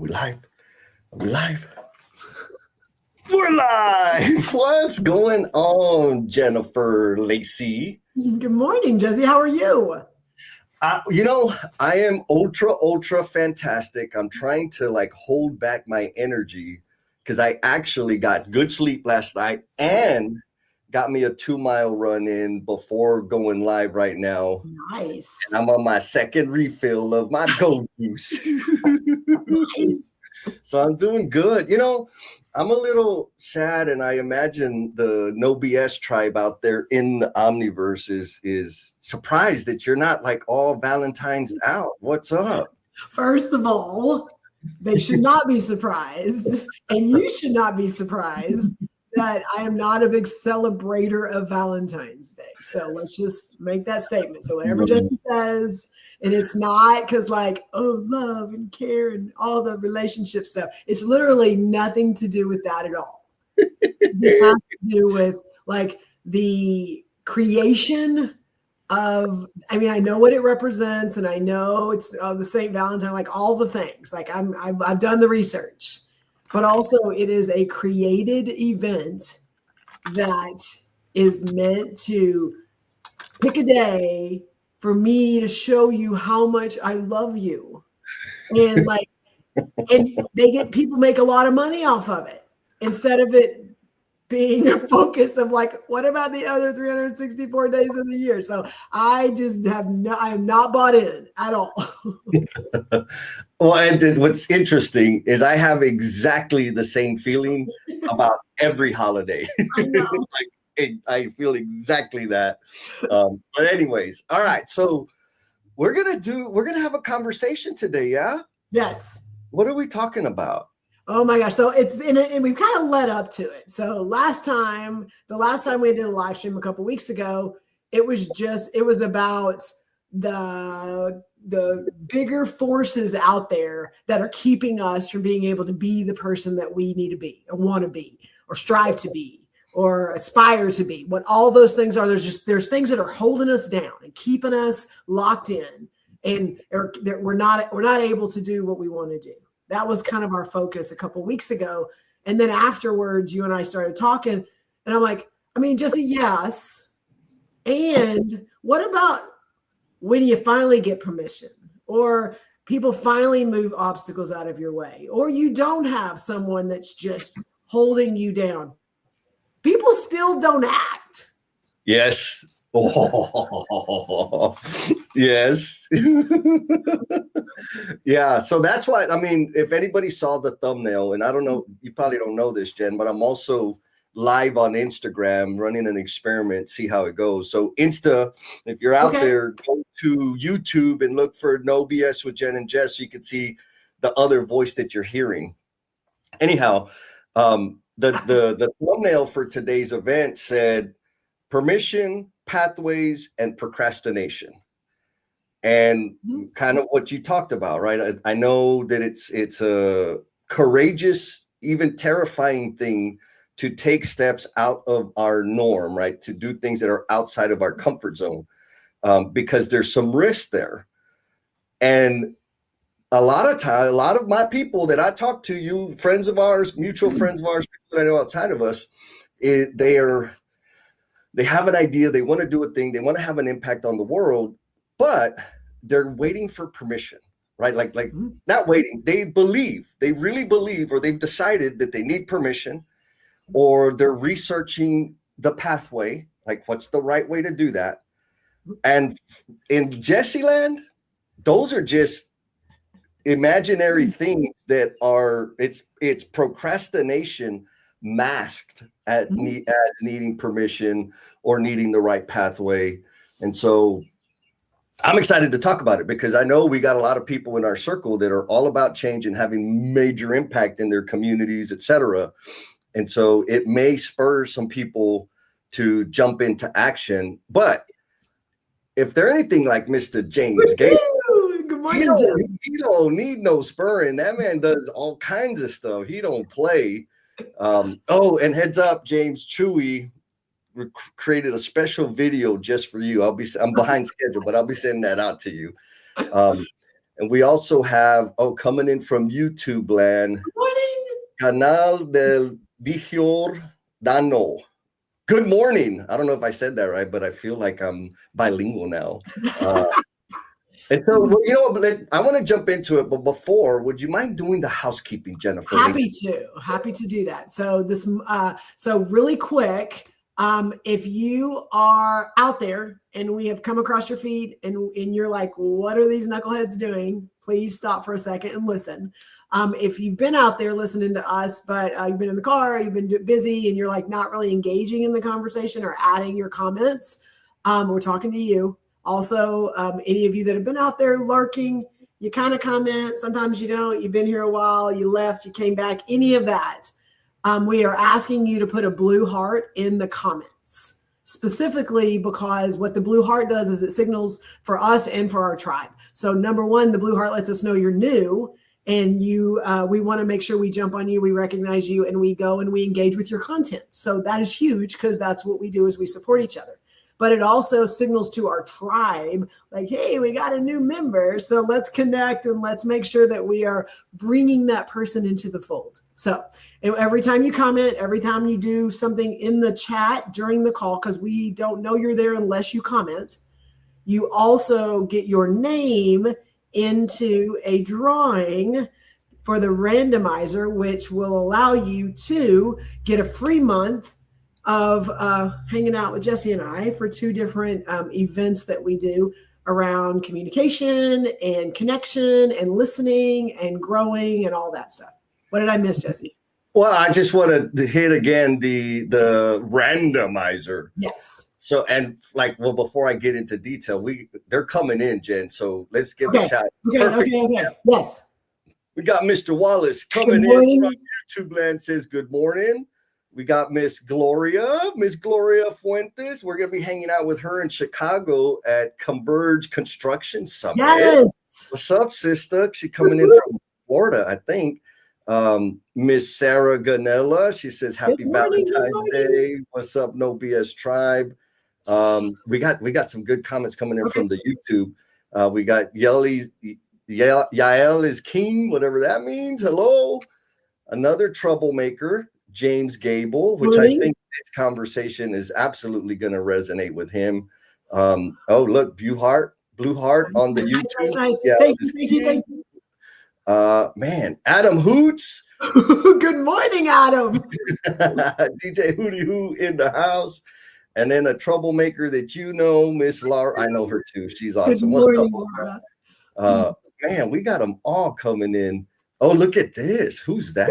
we live? Are we live? We're live. What's going on, Jennifer Lacey? Good morning, Jesse. How are you? I am ultra fantastic. I'm trying to hold back my energy because I actually got good sleep last night and got me a 2-mile run in before going live right now. Nice. And I'm on my second refill of my gold juice. Nice. So I'm doing good. I'm a little sad, and I imagine the No BS tribe out there in the Omniverse is surprised that you're not all Valentine's out. What's up? First of all, they should not be surprised, and you should not be surprised that I am not a big celebrator of Valentine's Day. So let's just make that statement. So whatever Jesse says, and it's not because love and care and all the relationship stuff. It's literally nothing to do with that at all. It has to do with the creation of, I know what it represents, and I know it's the St. Valentine, all the things. I've done the research, but also it is a created event that is meant to pick a day for me to show you how much I love you. And and people make a lot of money off of it instead of it being a focus of what about the other 364 days of the year? So I am not bought in at all. Well, and what's interesting is I have exactly the same feeling about every holiday. I know. I feel exactly that. But anyways, all right. So we're gonna have a conversation today, yeah? Yes. What are we talking about? Oh my gosh. So and we've kind of led up to it. So the last time we did a live stream a couple weeks ago, it was about the bigger forces out there that are keeping us from being able to be the person that we need to be or want to be or strive to be or aspire to be. What all those things are, there's things that are holding us down and keeping us locked in, and we're not able to do what we want to do. That was kind of our focus a couple weeks ago. And then afterwards, you and I started talking, and I'm like, Jesse, yes. And what about when you finally get permission, or people finally move obstacles out of your way, or you don't have someone that's just holding you down? People still don't act. Yes. Oh, yes. Yeah. So that's why, if anybody saw the thumbnail, and I don't know, you probably don't know this, Jen, but I'm also live on Instagram running an experiment, see how it goes. So if you're out there, go to YouTube and look for No BS with Jen and Jess, so you can see the other voice that you're hearing. Anyhow, the thumbnail for today's event said permission, pathways, and procrastination. And kind of what you talked about, right? I know that it's a courageous, even terrifying thing to take steps out of our norm, right? To do things that are outside of our comfort zone, because there's some risk there. And a lot of my people that I talk to, you friends of ours, mutual friends of ours, people that I know outside of us, they have an idea, they want to do a thing, they want to have an impact on the world, but they're waiting for permission, right? Not waiting. They really believe, or they've decided that they need permission, or they're researching the pathway, what's the right way to do that. And in Jesse land, those are just imaginary things that are, it's procrastination masked as needing permission or needing the right pathway. And so I'm excited to talk about it because I know we got a lot of people in our circle that are all about change and having major impact in their communities, etc. And so it may spur some people to jump into action. But if they're anything like Mr. James Gates, he don't need no spurring. That man does all kinds of stuff. He don't play. And heads up, James, Chewy created a special video just for you. I'm behind schedule, but I'll be sending that out to you. And we also have, coming in from YouTube land, Canal del Dijor Dano. Good morning. I don't know if I said that right, but I feel like I'm bilingual now. And so, I want to jump into it, but before, would you mind doing the housekeeping, Jennifer? Happy to do that. So so really quick, if you are out there and we have come across your feed and you're like, what are these knuckleheads doing? Please stop for a second and listen. If you've been out there listening to us, but you've been in the car, you've been busy, and you're like not really engaging in the conversation or adding your comments, we're talking to you. Also, any of you that have been out there lurking, you kind of comment. Sometimes you don't. You've been here a while. You left. You came back. Any of that. We are asking you to put a blue heart in the comments, specifically because what the blue heart does is it signals for us and for our tribe. So number one, the blue heart lets us know you're new, and we want to make sure we jump on you, we recognize you, and we go and we engage with your content. So that is huge because that's what we do is we support each other. But it also signals to our tribe, like, hey, we got a new member. So let's connect and let's make sure that we are bringing that person into the fold. So every time you comment, every time you do something in the chat during the call, because we don't know you're there unless you comment, you also get your name into a drawing for the randomizer, which will allow you to get a free month of hanging out with Jesse and I for 2 different events that we do around communication and connection and listening and growing and all that stuff. What did I miss, Jesse? Well, I just want to hit again the randomizer. Yes. So, and before I get into detail, they're coming in, Jen. So let's give a shout. Okay. Yes. We got Mr. Wallace coming in from YouTube land, says good morning. We got Miss Gloria Fuentes. We're going to be hanging out with her in Chicago at Converge Construction Summit. Yes. What's up, sister? She's coming in from Florida, I think. Miss Sarah Ganella, she says, happy Valentine's Day. What's up, No BS Tribe? We got some good comments coming in from the YouTube. We got Yael is king, whatever that means. Hello. Another troublemaker, James Gable, which I think this conversation is absolutely going to resonate with him. Look, blue heart on the YouTube. Nice. Yeah, thank you. Man, Adam Hoots. Good morning, Adam. DJ Hootie Hoo in the house. And then a troublemaker that Miss Laura. I know her too. She's awesome. Good morning, Laura. Man, we got them all coming in. Oh, look at this. Who's that?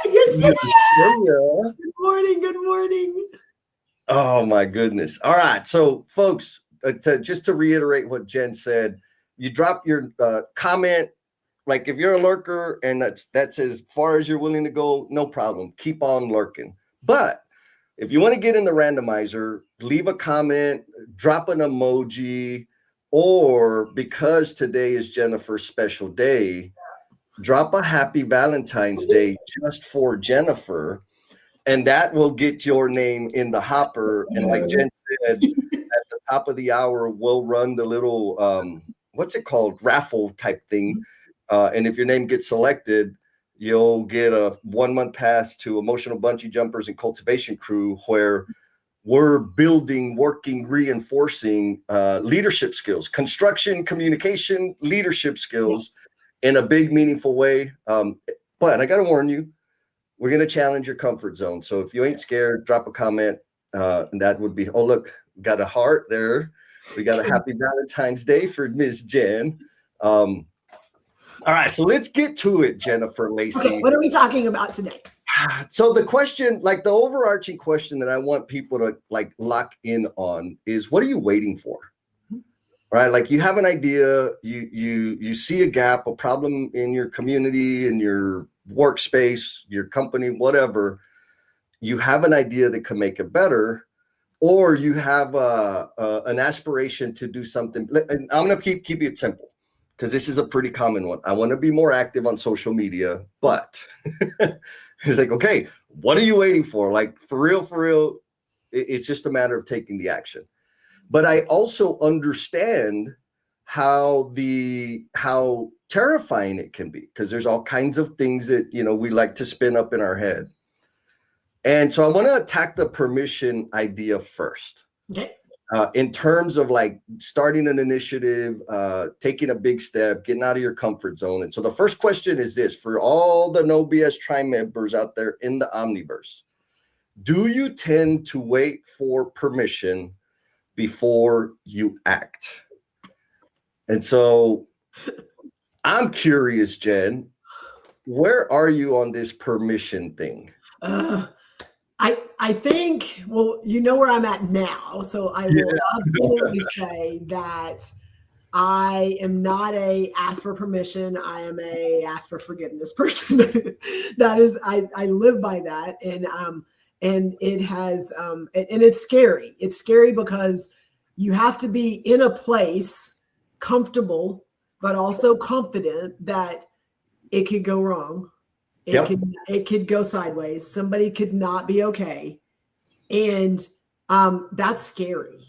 Good morning. Oh my goodness. All right. So folks, just to reiterate what Jen said, you drop your comment. Like if you're a lurker and that's as far as you're willing to go, no problem. Keep on lurking. But if you want to get in the randomizer, leave a comment, drop an emoji, or because today is Jennifer's special day, drop a happy Valentine's Day just for Jennifer, and that will get your name in the hopper. And like Jen said, at the top of the hour, we'll run the little, what's it called? Raffle type thing. And if your name gets selected, you'll get a 1-month pass to Emotional Bungee Jumpers and Cultivation Crew, where we're working, reinforcing leadership skills, construction, communication, leadership skills in a big, meaningful way. But I got to warn you, we're going to challenge your comfort zone. So if you ain't scared, drop a comment. And that would be, oh, look, got a heart there. We got a happy Valentine's Day for Ms. Jen. All right, so let's get to it, Jennifer Lacey. Okay, what are we talking about today? So the question, like the overarching question that I want people to like lock in on is, what are you waiting for? Right? Like you have an idea, you see a gap, a problem in your community, in your workspace, your company, whatever. You have an idea that can make it better, or you have an aspiration to do something. And I'm going to keep it simple, because this is a pretty common one. I want to be more active on social media, but it's like, okay, what are you waiting for? Like for real, it's just a matter of taking the action. But I also understand how terrifying it can be, because there's all kinds of things that, we like to spin up in our head. And so I want to attack the permission idea first. Okay. In terms of like starting an initiative, taking a big step, getting out of your comfort zone. And so the first question is this for all the No BS Tribe members out there in the Omniverse. Do you tend to wait for permission before you act? And so I'm curious, Jen, where are you on this permission thing? I think, well, you know where I'm at now. So I will absolutely say that I am not a ask for permission. I am a ask for forgiveness person. That is, I live by that. And it has, and it's scary. It's scary because you have to be in a place comfortable, but also confident that it could go wrong. It could go sideways. Somebody could not be okay. And that's scary.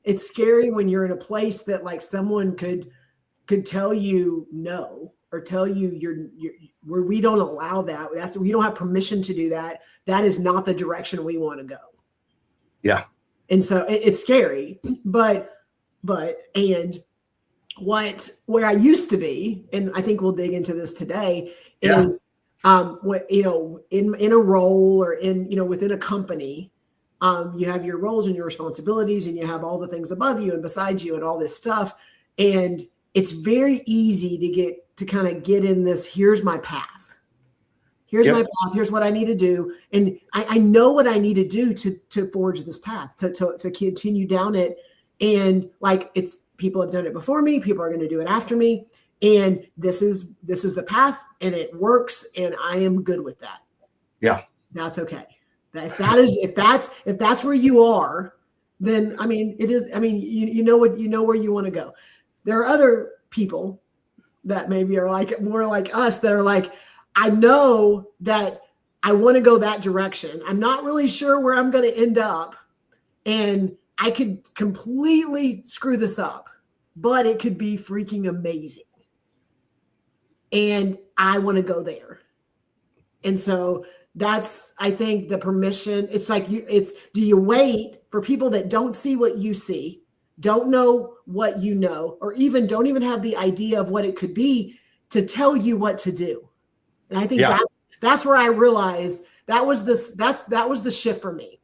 It's scary when you're in a place that like someone could tell you no, or tell you you're where we don't allow that. We don't have permission to do that. That is not the direction we want to go. Yeah. And so it's scary, but and where I used to be, and I think we'll dig into this today, is what, in a role or within a company, you have your roles and your responsibilities, and you have all the things above you and beside you and all this stuff. And it's very easy to kind of get in this, here's my path. Here's my path. Here's what I need to do. And I know what I need to do to forge this path, to continue down it. And like, people have done it before me. People are going to do it after me. And this is the path, and it works. And I am good with that. Yeah. That's okay. If that's where you are, then, I mean, it is, I mean, you know where you want to go. There are other people that maybe are like more like us that are like, I know that I want to go that direction. I'm not really sure where I'm going to end up, and I could completely screw this up, but it could be freaking amazing. And I want to go there. And so that's, I think, the permission. It's like do you wait for people that don't see what you see, don't know what you know, or don't even have the idea of what it could be, to tell you what to do? And I think that's where I realized that was the shift for me.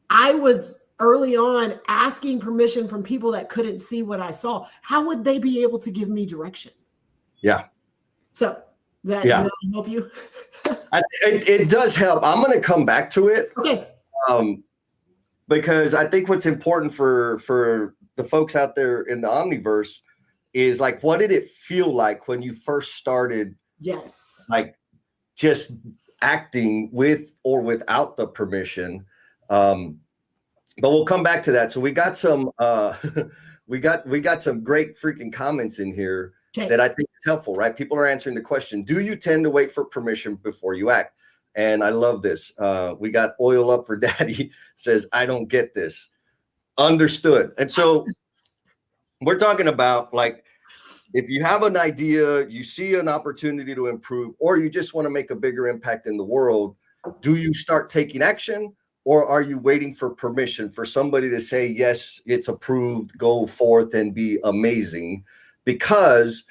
I was early on asking permission from people that couldn't see what I saw. How would they be able to give me direction? Yeah. So that help you? It does help. I'm going to come back to it. Okay. Because I think what's important for the folks out there in the Omniverse is like, what did it feel like when you first started? Yes. Like just acting with or without the permission. But we'll come back to that. So we got some we got some great freaking comments in here that I think is helpful, right? People are answering the question, do you tend to wait for permission before you act? And I love this. We got Oil Up for Daddy says, I don't get this. Understood. And so we're talking about, like, if you have an idea, you see an opportunity to improve, or you just want to make a bigger impact in the world, do you start taking action, or are you waiting for permission for somebody to say, yes, it's approved, go forth and be amazing? Because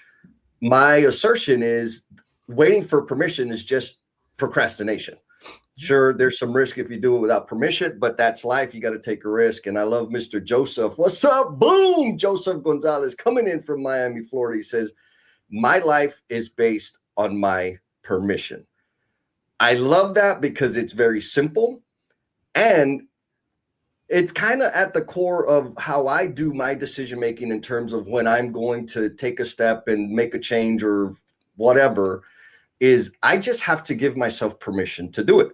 my assertion is waiting for permission is just procrastination. Sure, there's some risk if you do it without permission, but that's life. You got to take a risk. And I love Mr. Joseph. What's up? Boom! Joseph Gonzalez coming in from Miami, Florida. He says, my life is based on my permission. I love that because it's very simple. And it's kind of at the core of how I do my decision making in terms of when I'm going to take a step and make a change or whatever, is I just have to give myself permission to do it.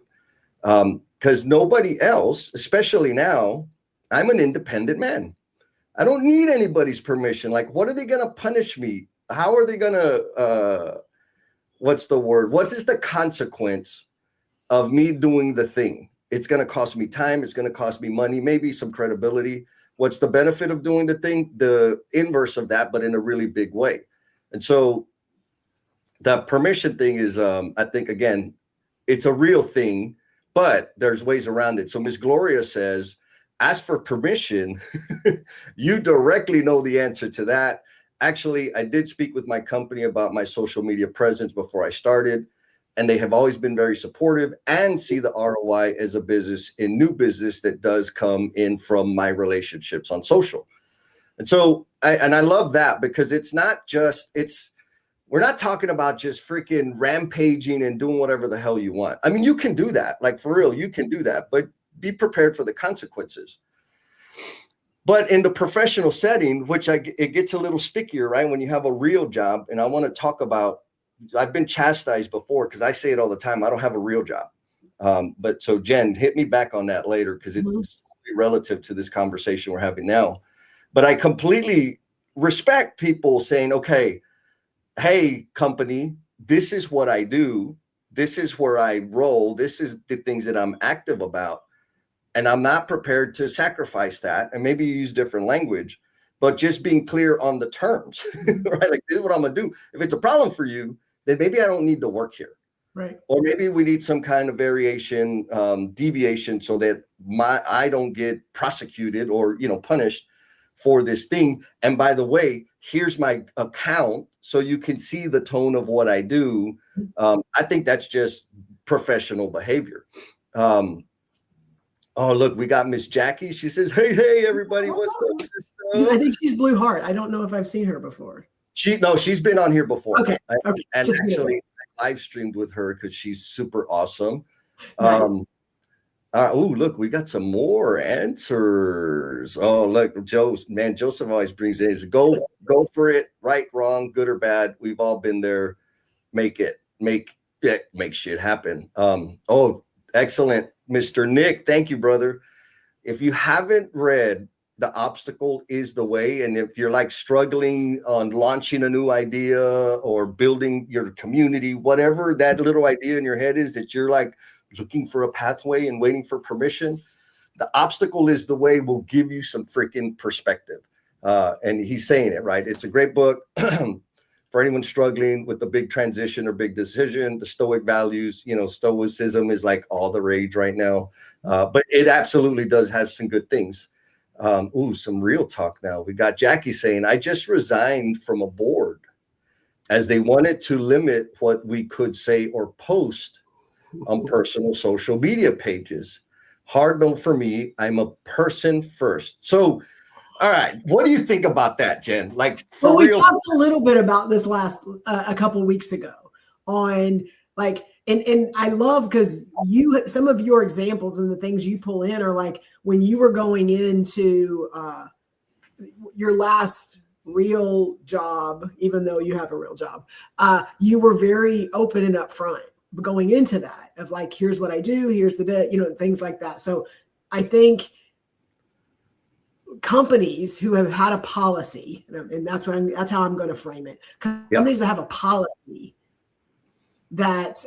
Because nobody else, especially now, I'm an independent man. I don't need anybody's permission. Like, what are they going to punish me? How are they going to, what's the word? What is the consequence of me doing the thing? It's going to cost me time. It's going to cost me money, maybe some credibility. What's the benefit of doing the thing? The inverse of that, but in a really big way. And so the permission thing is, I think, again, it's a real thing, but there's ways around it. So Miss Gloria says, ask for permission. You directly know the answer to that. Actually, I did speak with my company about my social media presence before I started, and they have always been very supportive and see the ROI as a business in new business that does come in from my relationships on social. And so I love that, because it's not just, we're not talking about just freaking rampaging and doing whatever the hell you want. I mean, you can do that, like for real, you can do that, but be prepared for the consequences. But in the professional setting, which it gets a little stickier, right? When you have a real job, and I want to talk about, I've been chastised before because I say it all the time, I don't have a real job. But so Jen, hit me back on that later, because it's relative to this conversation we're having now. But I completely respect people saying, okay, hey, company, this is what I do. This is where I roll. This is the things that I'm active about. And I'm not prepared to sacrifice that. And maybe you use different language, but just being clear on the terms, right? Like, this is what I'm going to do. If it's a problem for you, then maybe I don't need to work here. Right. Or maybe we need some kind of variation, deviation, so that I don't get prosecuted or, punished for this thing. And by the way, here's my account so you can see the tone of what I do. I think that's just professional behavior. Oh, look, we got Miss Jackie. She says, hey, everybody, what's up, sister? I think she's Blue Heart. I don't know if I've seen her before. She's been on here before. Okay. And actually, I live streamed with her because she's super awesome. Nice. Look, we got some more answers. Oh, look, Joseph always brings in his go for it, right, wrong, good or bad. We've all been there. Make shit happen. Excellent. Mr. Nick, thank you, brother. If you haven't read The Obstacle is the Way, and if you're like struggling on launching a new idea or building your community, whatever that little idea in your head is that you're like looking for a pathway and waiting for permission, The Obstacle is the Way will give you some freaking perspective. And he's saying it, right? It's a great book. For anyone struggling with the big transition or big decision, the Stoic values, Stoicism is like all the rage right now. But it absolutely does have some good things. Some real talk now. We got Jackie saying, I just resigned from a board as they wanted to limit what we could say or post on personal social media pages. Hard no for me. I'm a person first. So, all right. What do you think about that, Jen? Like, for we real? talked a little bit about this a couple weeks ago on like, and I love, because some of your examples and the things you pull in are like when you were going into your last real job, even though you have a real job, you were very open and upfront going into that of like, here's what I do, here's the things like that. So I think companies who have had a policy, and that's how I'm going to frame it. Companies that have a policy that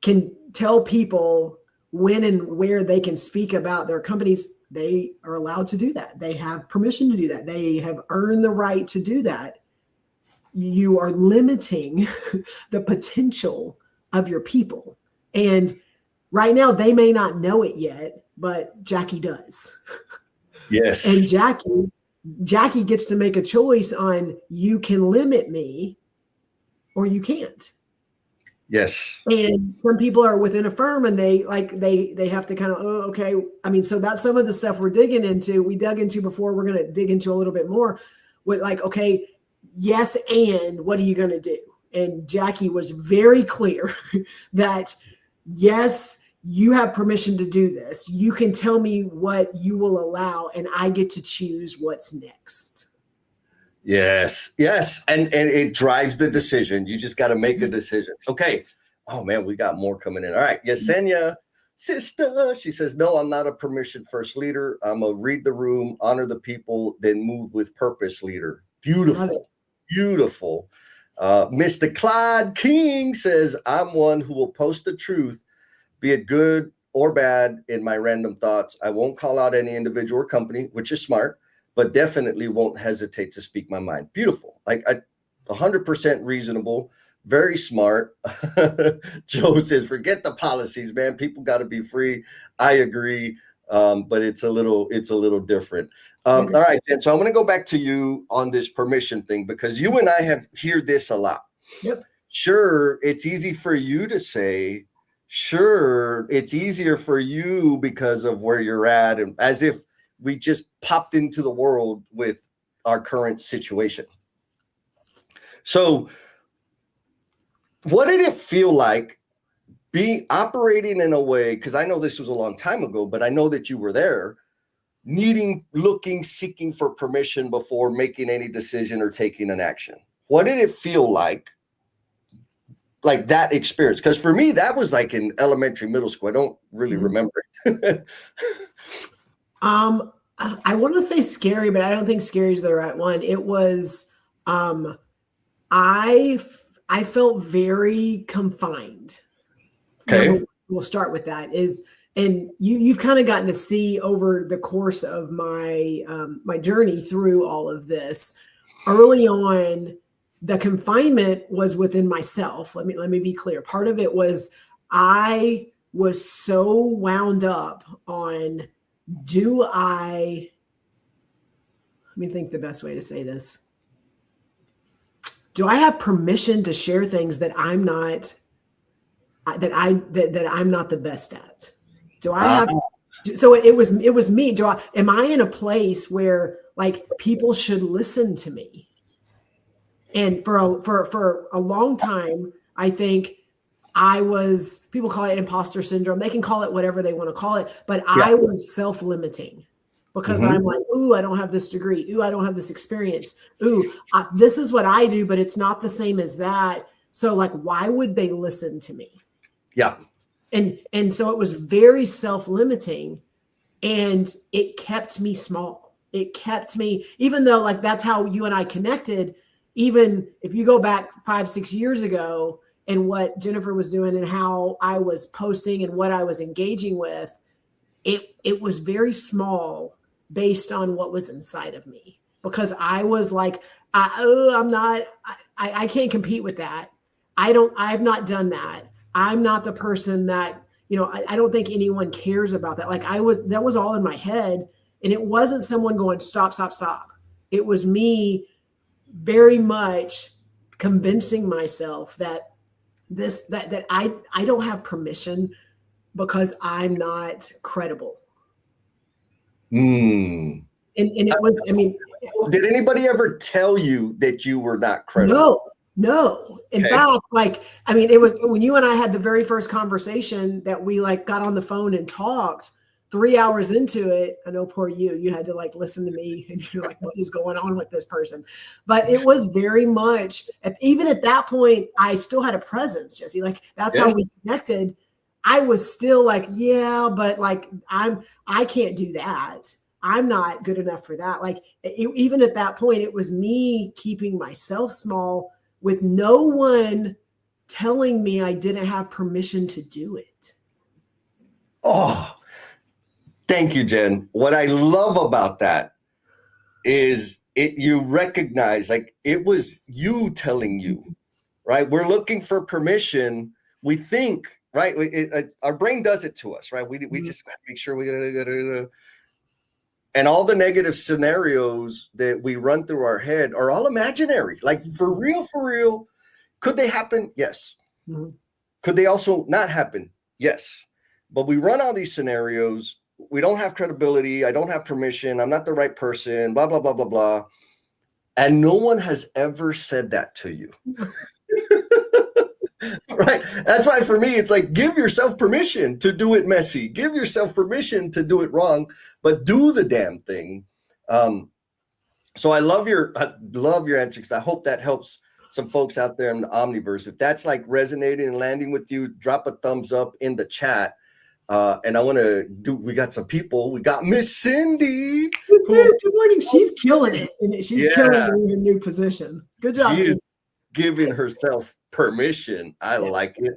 can tell people when and where they can speak about their companies, they are allowed to do that. They have permission to do that. They have earned the right to do that. You are limiting the potential of your people. And right now, they may not know it yet, but Jackie does. Yes. And Jackie gets to make a choice on, you can limit me or you can't. Yes. And some people are within a firm and they have to kind of, okay. I mean, so that's some of the stuff we dug into before. We're going to dig into a little bit more with like, okay, yes. And what are you going to do? And Jackie was very clear that yes, you have permission to do this. You can tell me what you will allow, and I get to choose what's next. Yes. And it drives the decision. You just got to make a decision. Okay. Oh man, we got more coming in. All right. Yesenia, sister. She says, no, I'm not a permission first leader. I'm a read the room, honor the people, then move with purpose leader. Beautiful. Beautiful. Mr. Clyde King says, I'm one who will post the truth, be it good or bad, in my random thoughts. I won't call out any individual or company, which is smart. but definitely won't hesitate to speak my mind. Beautiful. Like 100% reasonable, very smart. Joe says, forget the policies, man. People got to be free. I agree. But it's a little different. All right, Jen. So I'm going to go back to you on this permission thing, because you and I have hear this a lot. Yep. Sure, it's easy for you to say, sure, it's easier for you because of where you're at, and as if we just popped into the world with our current situation. So what did it feel like be operating in a way, because I know this was a long time ago, but I know that you were there, seeking for permission before making any decision or taking an action? What did it feel like that experience? Because for me, that was like in elementary, middle school. I don't really remember it. I want to say scary, but I don't think scary is the right one. It was, I felt very confined. Okay. We'll start with that and you've kind of gotten to see over the course of my my journey through all of this. Early on, the confinement was within myself. Let me be clear. Part of it was I was so wound up on, let me think the best way to say this. Do I have permission to share things that I'm not the best at? Do I have so it was me. Am I in a place where like people should listen to me? And for a long time, I think people call it imposter syndrome. They can call it whatever they want to call it, but I was self-limiting because I'm like, ooh, I don't have this degree. Ooh, I don't have this experience. Ooh, this is what I do, but it's not the same as that. So like, why would they listen to me? Yeah. And so it was very self-limiting, and it kept me small. It kept me, even though like that's how you and I connected. Even if you go back 5-6 years ago and what Jennifer was doing and how I was posting and what I was engaging with, it was very small based on what was inside of me, because I was like, I can't compete with that. I've not done that. I'm not the person that, I don't think anyone cares about that. Like that was all in my head, and it wasn't someone going, stop, stop, stop. It was me very much convincing myself that I don't have permission because I'm not credible. And it was, did anybody ever tell you that you were not credible? No. In fact, it was when you and I had the very first conversation that we got on the phone and talked. 3 hours into it, I know, poor you had to listen to me, and you're like, what is going on with this person? But it was very much, even at that point, I still had a presence, Jesse. That's how we connected. I was still yeah, but I can't do that. I'm not good enough for that. Even at that point, it was me keeping myself small with no one telling me I didn't have permission to do it. Oh, thank you, Jen. What I love about that is you recognize it was you telling you, right? We're looking for permission. We think, right? Our brain does it to us, right? We just gotta make sure we gotta. And all the negative scenarios that we run through our head are all imaginary. For real. Could they happen? Yes. Mm-hmm. Could they also not happen? Yes. But we run all these scenarios. We don't have credibility. I don't have permission. I'm not the right person, blah, blah, blah, blah, blah. And no one has ever said that to you. Right. That's why for me, it's give yourself permission to do it messy. Give yourself permission to do it wrong, but do the damn thing. So I love your answer, because I hope that helps some folks out there in the Omniverse. If that's resonating and landing with you, drop a thumbs up in the chat. And we got some people. We got Miss Cindy. Good morning. She's killing it. She's killing it in her new position. Good job. She is giving herself permission. I like it.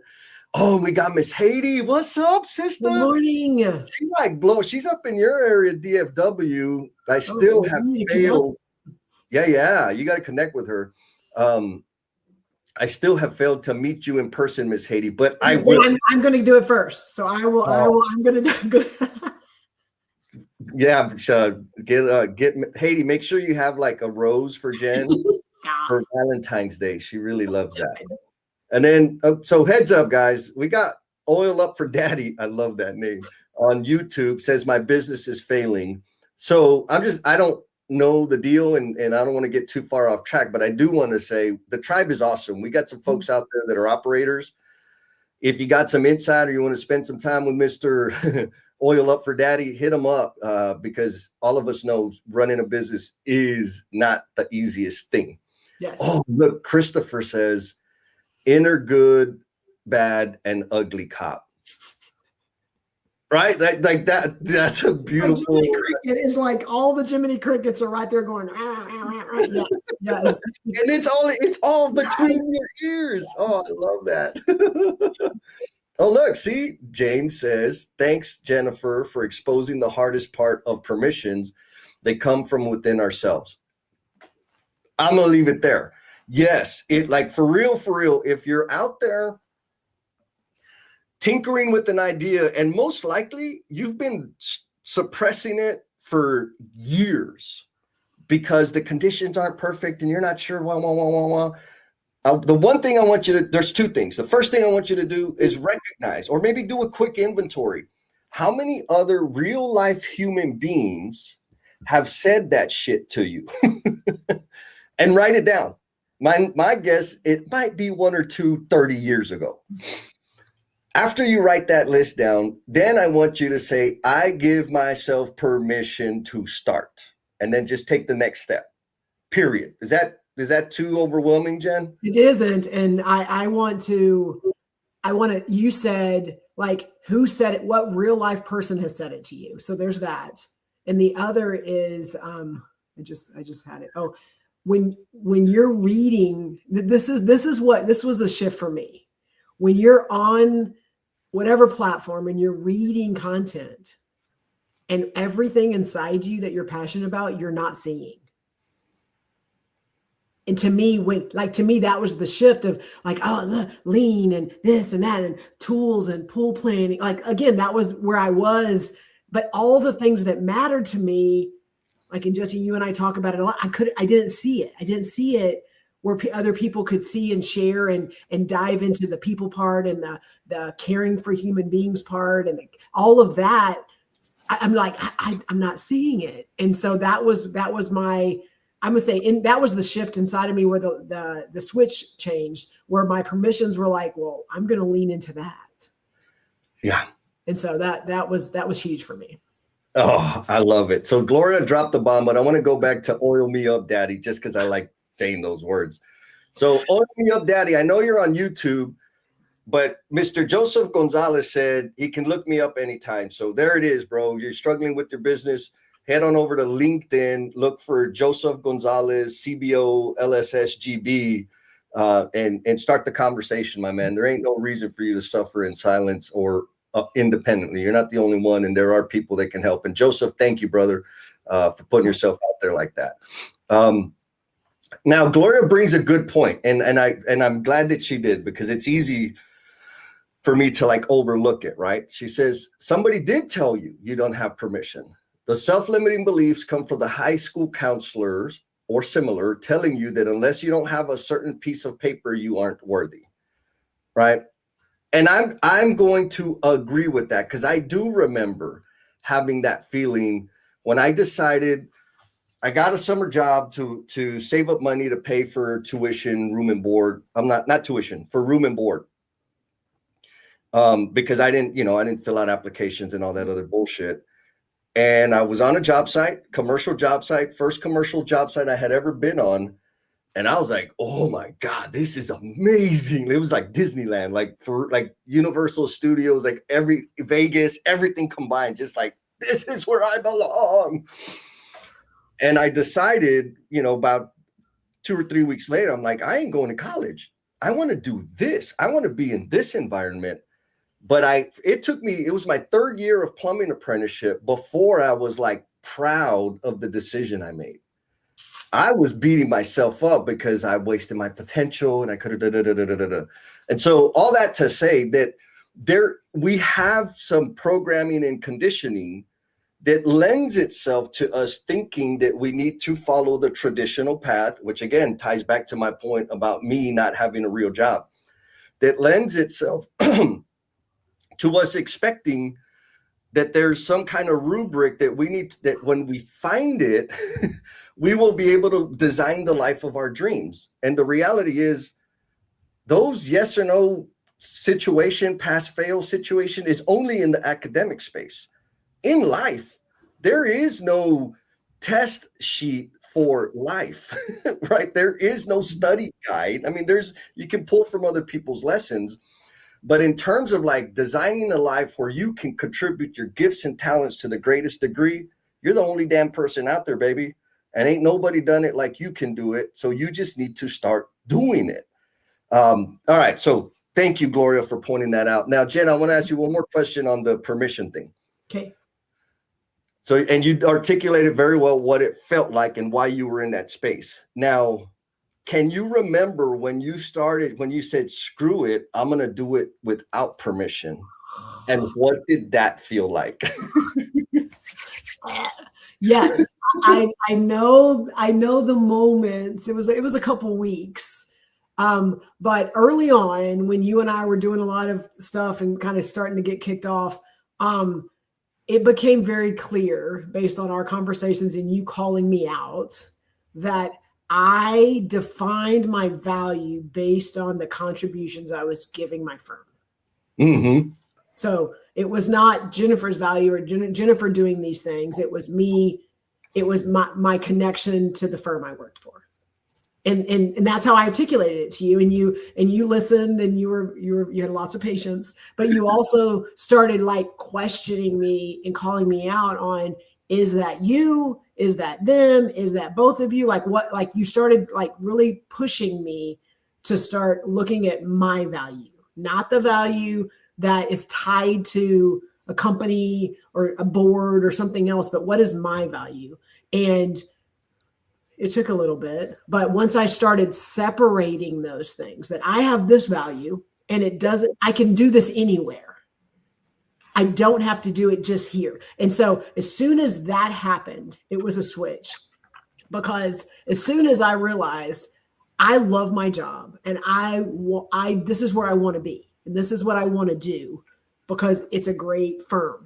Oh, we got Miss Haiti. What's up, sister? Good morning. She like blow. She's up in your area, DFW. I still Oh, have you need to failed. Yeah. You got to connect with her. I still have failed to meet you in person, Miss Haiti, but I will. I'm going to do it first. So I will. I'm going to do. Yeah, get Haiti. Make sure you have like a rose for Jen for Valentine's Day. She really loves that. And then, so heads up, guys, we got Oil Up for Daddy. I love that name on YouTube. Says my business is failing. So I don't know the deal, and I don't want to get too far off track, but I do want to say the tribe is awesome. We got some folks out there that are operators. If you got some insight or you want to spend some time with Mr. Oil Up for Daddy, hit him up because all of us know running a business is not the easiest thing. Yes. Oh, look, Christopher says, inner good, bad, and ugly cop. Right? Like that. That's a beautiful. It is like all the Jiminy Crickets are right there going. Yes. And it's all between your ears. Oh, I love that. Oh, look, see, James says, thanks, Jennifer, for exposing the hardest part of permissions. They come from within ourselves. I'm going to leave it there. Yes, it like for real, if you're out there tinkering with an idea, and most likely you've been suppressing it for years because the conditions aren't perfect and you're not sure. The one thing I want you to, there's two things. The first thing I want you to do is recognize, or maybe do a quick inventory. How many other real life human beings have said that shit to you? And write it down. My guess, it might be 1 or 2 30 years ago. After you write that list down, then I want you to say, I give myself permission to start. And then just take the next step, period. Is that too overwhelming, Jen? It isn't. And I want to, you said, like, who said it? What real life person has said it to you? So there's that. And the other is, I just had it. Oh, when you're reading, this was a shift for me. When you're on whatever platform and you're reading content and everything inside you that you're passionate about, you're not seeing. And to me, that was the shift of like, oh, lean and this and that and tools and pool planning. Like, again, that was where I was. But all the things that mattered to me, like, and Jesse, you and I talk about it a lot. I didn't see it. I didn't see it where other people could see and share and dive into the people part and the caring for human beings part and all of that. I'm like, I'm not seeing it. And so that was my, I'm gonna say, that was the shift inside of me where the switch changed, where my permissions were like, well, I'm gonna lean into that. Yeah. And so that was huge for me. Oh, I love it. So Gloria dropped the bomb, but I want to go back to Oil Me Up Daddy just because I like saying those words. So Oil Me Up Daddy, I know you're on YouTube, but Mr. Joseph Gonzalez said he can look me up anytime. So there it is, bro. You're struggling with your business. Head on over to LinkedIn, look for Joseph Gonzalez, CBO, LSSGB, and start the conversation, my man. There ain't no reason for you to suffer in silence or independently. You're not the only one, and there are people that can help. And Joseph, thank you, brother, for putting yourself out there like that. Now, Gloria brings a good point, and I'm glad that she did, because it's easy for me to like overlook it, right? She says, somebody did tell you you don't have permission. The self-limiting beliefs come from the high school counselors or similar telling you that unless you don't have a certain piece of paper, you aren't worthy, right? And I'm going to agree with that, because I do remember having that feeling when I decided I got a summer job to save up money to pay for tuition, room and board. I'm not tuition, for room and board. Because I didn't fill out applications and all that other bullshit. And I was on a job site, commercial job site, first commercial job site I had ever been on. And I was like, oh my God, this is amazing. It was like Disneyland, like for like Universal Studios, like Vegas, everything combined, just like, this is where I belong. And I decided, about 2 or 3 weeks later, I'm like, I ain't going to college. I want to do this. I want to be in this environment. But it was my 3rd year of plumbing apprenticeship before I was like proud of the decision I made. I was beating myself up because I wasted my potential and I could have. And so all that to say that we have some programming and conditioning that lends itself to us thinking that we need to follow the traditional path, which again ties back to my point about me not having a real job. That lends itself to us expecting that there's some kind of rubric that we need that when we find it, we will be able to design the life of our dreams. And the reality is those yes or no situation, pass fail situation is only in the academic space. In life, there is no test sheet for life, right? There is no study guide. I mean, you can pull from other people's lessons, but in terms of like designing a life where you can contribute your gifts and talents to the greatest degree, you're the only damn person out there, baby. And ain't nobody done it like you can do it. So you just need to start doing it. All right. So thank you, Gloria, for pointing that out. Now, Jen, I want to ask you one more question on the permission thing. Okay. So, and you articulated very well what it felt like and why you were in that space. Now, can you remember when you said, screw it, I'm going to do it without permission? And what did that feel like? Yes, I know the moments. It was a couple weeks. But early on, when you and I were doing a lot of stuff and kind of starting to get kicked off, it became very clear based on our conversations and you calling me out that I defined my value based on the contributions I was giving my firm. Mm-hmm. So it was not Jennifer's value or Jennifer doing these things. It was me. It was my connection to the firm I worked for. And that's how I articulated it to you. And you listened and you had lots of patience, but you also started like questioning me and calling me out on, is that you? Is that them? Is that both of you? Like what, like you started like really pushing me to start looking at my value, not the value that is tied to a company or a board or something else, but what is my value? And it took a little bit, but once I started separating those things, that I have this value and I can do this anywhere. I don't have to do it just here. And so as soon as that happened, it was a switch, because as soon as I realized I love my job and this is where I want to be. And this is what I want to do because it's a great firm.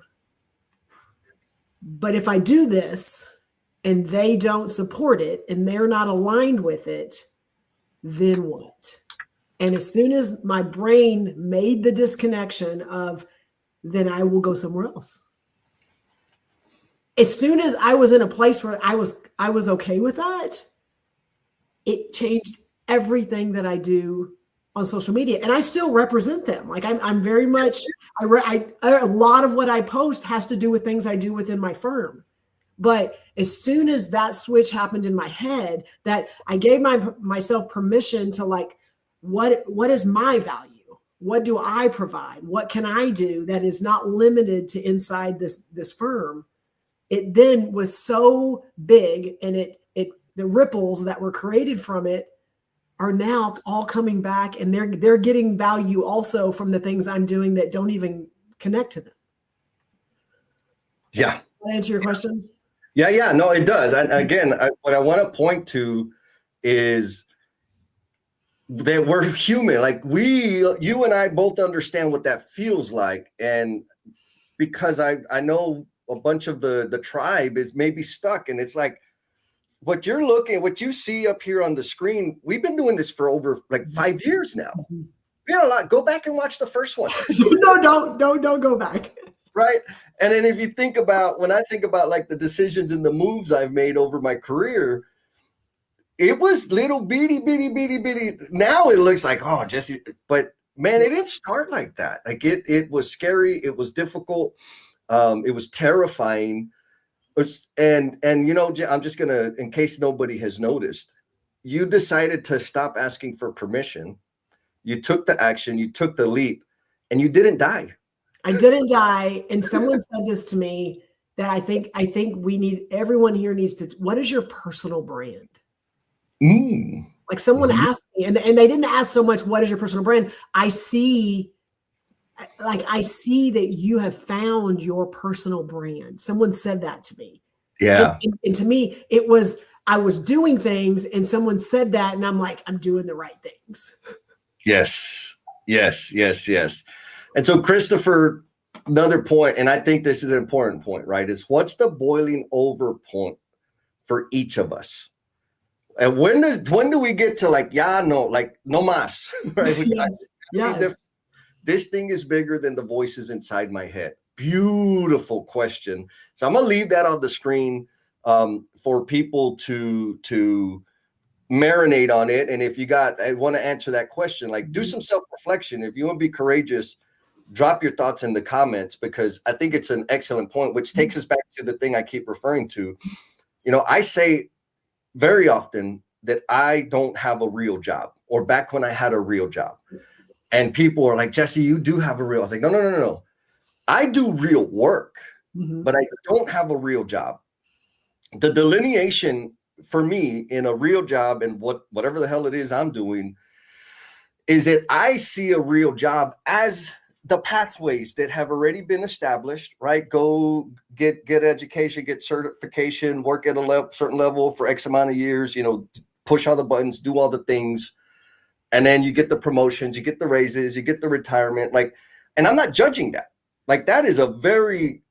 But if I do this and they don't support it and they're not aligned with it, then what? And as soon as my brain made the disconnection of, then I will go somewhere else. As soon as I was in a place where I was okay with that, it changed everything that I do on social media, and I still represent them. Like I'm very much, a lot of what I post has to do with things I do within my firm. But as soon as that switch happened in my head, that I gave myself permission to like, what is my value? What do I provide? What can I do that is not limited to inside this firm? It then was so big, and the ripples that were created from it are now all coming back, and they're getting value also from the things I'm doing that don't even connect to them. Yeah. Does that answer your question? Yeah. No, it does. And again, what I want to point to is that we're human. Like you and I both understand what that feels like. And because I know a bunch of the tribe is maybe stuck, and it's like, what you see up here on the screen, we've been doing this for over like 5 years now. Mm-hmm. We had a lot. Go back and watch the first one. No, don't go back. Right. And then if you when I think about like the decisions and the moves I've made over my career, it was little bitty. Now it looks like, oh, Jesse, but man, it didn't start like that. Like it was scary. It was difficult. It was terrifying. And you know, I'm just going to, in case nobody has noticed, you decided to stop asking for permission You took the action, you took the leap, and you didn't die. I didn't die. And someone said this to me that I think everyone here needs to, what is your personal brand? Like someone asked me, and they didn't ask so much, what is your personal brand? I see that you have found your personal brand. Someone said that to me. Yeah. And to me, it was, I was doing things and someone said that, and I'm like, I'm doing the right things. Yes. And so, Christopher, another point, and I think this is an important point, right? Is what's the boiling over point for each of us? And when do we get to like, no mas, right? Yes. This thing is bigger than the voices inside my head. Beautiful question. So I'm gonna leave that on the screen for people to marinate on it. And if I want to answer that question, like do some self-reflection. If you want to be courageous, drop your thoughts in the comments, because I think it's an excellent point, which takes us back to the thing I keep referring to. I say very often that I don't have a real job, or back when I had a real job. And people are like, Jesse, you do have a real. I was like, no. I do real work, but I don't have a real job. The delineation for me in a real job and whatever the hell it is I'm doing is that I see a real job as the pathways that have already been established, right? Go get education, get certification, work at a certain level for X amount of years, push all the buttons, do all the things. And then you get the promotions, you get the raises, you get the retirement. And I'm not judging that. That is a very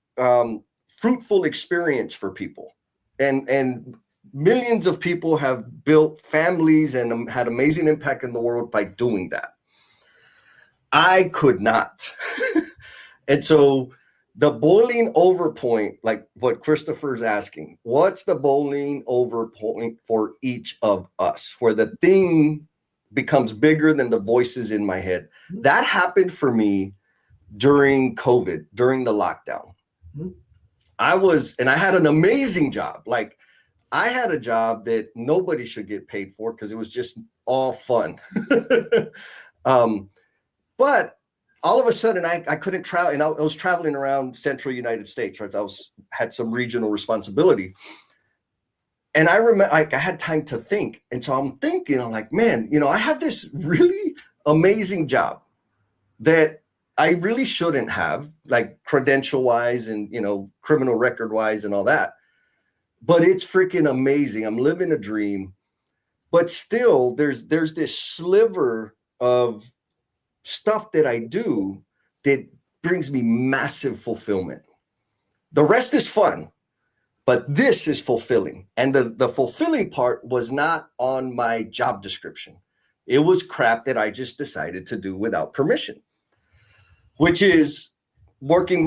fruitful experience for people. And millions of people have built families and had amazing impact in the world by doing that. I could not. And so the boiling over point, like what Christopher's asking, what's the boiling over point for each of us, where the thing becomes bigger than the voices in my head? That happened for me during COVID, during the lockdown. I had an amazing job. I had a job that nobody should get paid for because it was just all fun. But all of a sudden I couldn't travel, and I was traveling around central United States, right? I had some regional responsibility. And I remember I had time to think. And so I'm thinking, I'm like, man, I have this really amazing job that I really shouldn't have, credential wise and, criminal record wise and all that. But it's freaking amazing. I'm living a dream. But still, there's this sliver of stuff that I do that brings me massive fulfillment. The rest is fun, but this is fulfilling. And the fulfilling part was not on my job description. It was crap that I just decided to do without permission, which is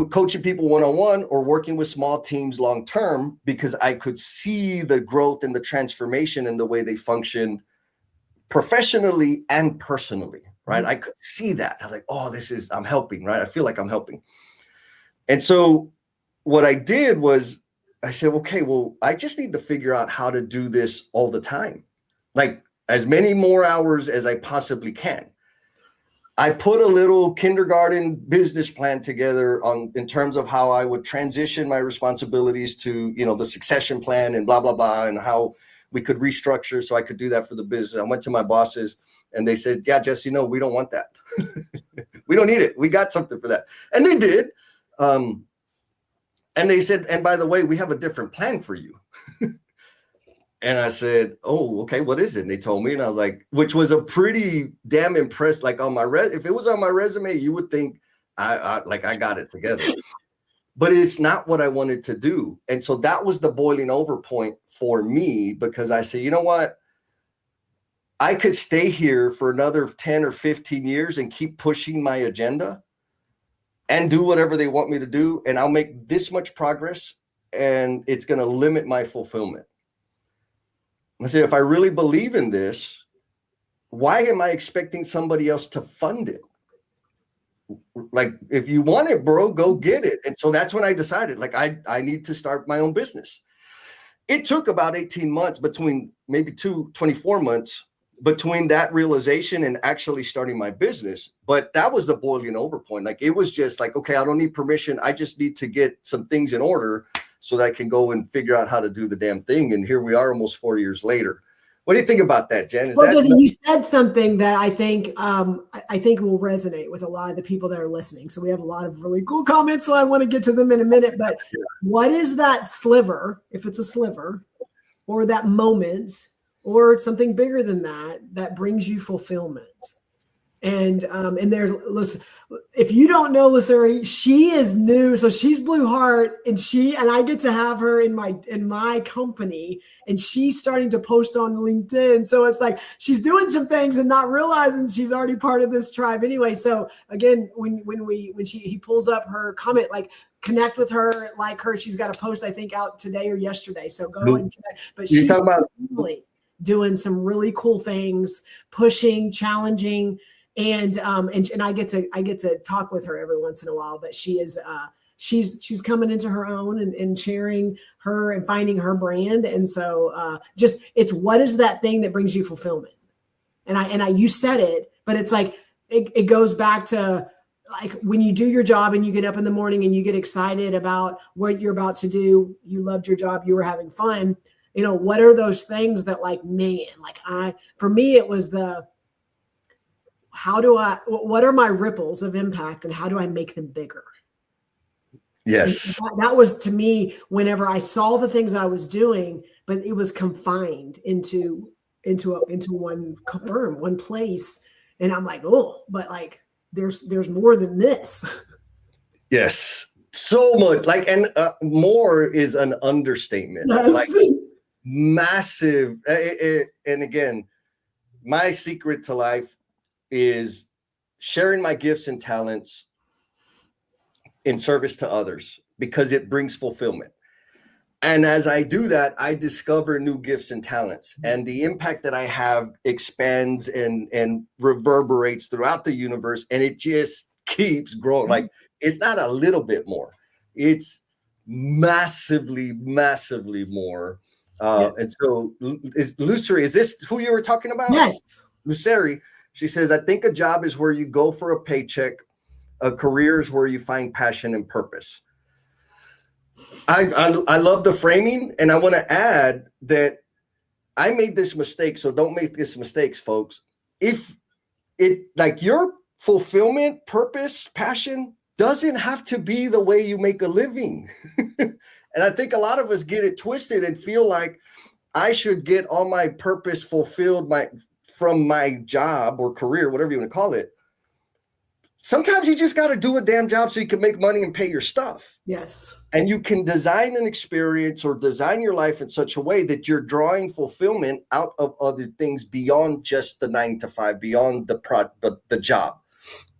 coaching people one-on-one or working with small teams long-term, because I could see the growth and the transformation in the way they functioned professionally and personally, right? I could see that. I was like, oh, I'm helping, right? I feel like I'm helping. And so what I did was I said, okay, well, I just need to figure out how to do this all the time, as many more hours as I possibly can. I put a little kindergarten business plan together in terms of how I would transition my responsibilities to, the succession plan and blah, blah, blah, and how we could restructure so I could do that for the business. I went to my bosses and they said, yeah, Jess, we don't want that. We don't need it. We got something for that. And they did. And they said, and by the way, we have a different plan for you. And I said, oh, okay, what is it? And they told me, and I was like, which was a pretty damn impressed, on my if it was on my resume, you would think I got it together. But it's not what I wanted to do. And so that was the boiling over point for me, because I said, you know what? I could stay here for another 10 or 15 years and keep pushing my agenda and do whatever they want me to do. And I'll make this much progress, and it's going to limit my fulfillment. I said, if I really believe in this, why am I expecting somebody else to fund it? If you want it, bro, go get it. And so that's when I decided, I need to start my own business. It took about 18 months, between maybe 24 months, between that realization and actually starting my business. But that was the boiling over point. Like, it was just like, okay, I don't need permission. I just need to get some things in order so that I can go and figure out how to do the damn thing. And here we are almost 4 years later. What do you think about that, Jen? You said something that I think will resonate with a lot of the people that are listening. So we have a lot of really cool comments, so I want to get to them in a minute. But what is that sliver, if it's a sliver, or that moment, or something bigger than that, that brings you fulfillment? And there's, listen, if you don't know Luceri, she is new. So she's Blue Heart, and I get to have her in my company, and she's starting to post on LinkedIn. So it's like she's doing some things and not realizing she's already part of this tribe anyway. So again, when he pulls up her comment, like, connect with her, like her. She's got a post, I think, out today or yesterday. So go and connect. But she's really doing some really cool things, pushing, challenging. And I get to talk with her every once in a while, but she is she's coming into her own and sharing her and finding her brand. And so it's what is that thing that brings you fulfillment? And you said it, but it's like it goes back to, like, when you do your job and you get up in the morning and you get excited about what you're about to do, you loved your job, you were having fun. You know, what are those things that, like, man, like for me, it was what are my ripples of impact and how do I make them bigger? Yes. That was, to me, whenever I saw the things I was doing, but it was confined into one firm, one place. And I'm like, oh, but like, there's more than this. Yes. So much, like, and more is an understatement. Yes. Like, massive. And again, my secret to life is sharing my gifts and talents in service to others, because it brings fulfillment. And as I do that, I discover new gifts and talents, and the impact that I have expands and reverberates throughout the universe, and it just keeps growing. Like, it's not a little bit more, it's massively, massively more. Yes. And so Luceri, is this who you were talking about? Yes. Luceri, she says, I think a job is where you go for a paycheck. A career is where you find passion and purpose. I love the framing, and I want to add that I made this mistake, so don't make this mistakes, folks. If it, like, your fulfillment, purpose, passion doesn't have to be the way you make a living. And I think a lot of us get it twisted and feel like I should get all my purpose fulfilled from my job or career, whatever you want to call it. Sometimes you just got to do a damn job so you can make money and pay your stuff. Yes. And you can design an experience or design your life in such a way that you're drawing fulfillment out of other things beyond just the 9 to 5, beyond the job.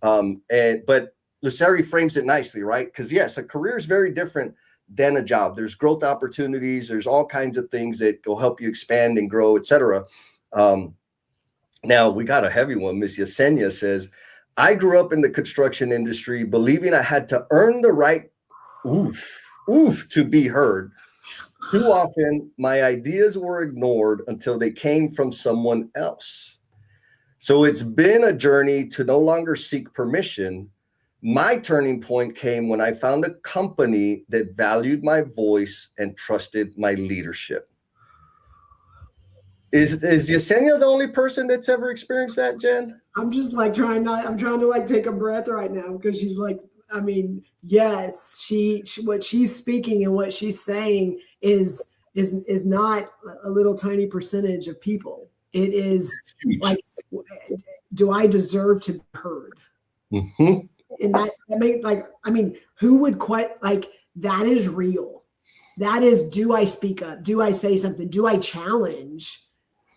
But Luceri frames it nicely, right? Because yes, a career is very different than a job. There's growth opportunities. There's all kinds of things that will help you expand and grow, etc. Now we got a heavy one. Miss Yesenia says, I grew up in the construction industry believing I had to earn the right to be heard. Too often, my ideas were ignored until they came from someone else. So it's been a journey to no longer seek permission. My turning point came when I found a company that valued my voice and trusted my leadership. Is Yesenia the only person that's ever experienced that, Jen? I'm just like I'm trying to like take a breath right now, because she's like, I mean, yes, she what she's speaking and what she's saying is not a little tiny percentage of people. It is like, do I deserve to be heard? Mm-hmm. And that made, like, I mean, who would quite, like, that is real. That is, do I speak up? Do I say something? Do I challenge?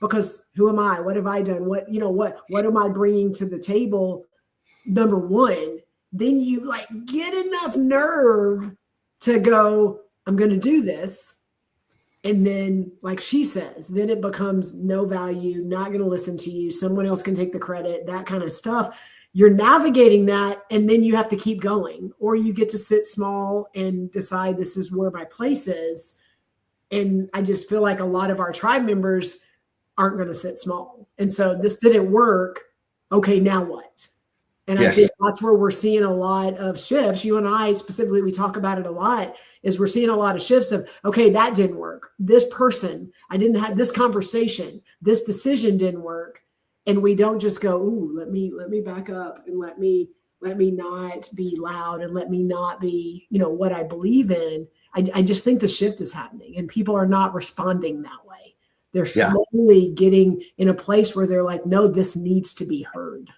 Because who am I? What have I done? What am I bringing to the table? Number one, then you like get enough nerve to go, I'm going to do this. And then, like she says, then it becomes no value, not going to listen to you. Someone else can take the credit, that kind of stuff. You're navigating that, and then you have to keep going, or you get to sit small and decide this is where my place is. And I just feel like a lot of our tribe members, aren't going to sit small. And so this didn't work. Okay, now what? And Yes. I think that's where we're seeing a lot of shifts. You and I specifically, we talk about it a lot, is we're seeing a lot of shifts of, okay, that didn't work. This person, I didn't have this conversation, this decision didn't work. And we don't just go, ooh, let me back up and let me not be loud and let me not be, what I believe in. I just think the shift is happening and people are not responding that way. They're slowly getting in a place where they're like, no, this needs to be heard.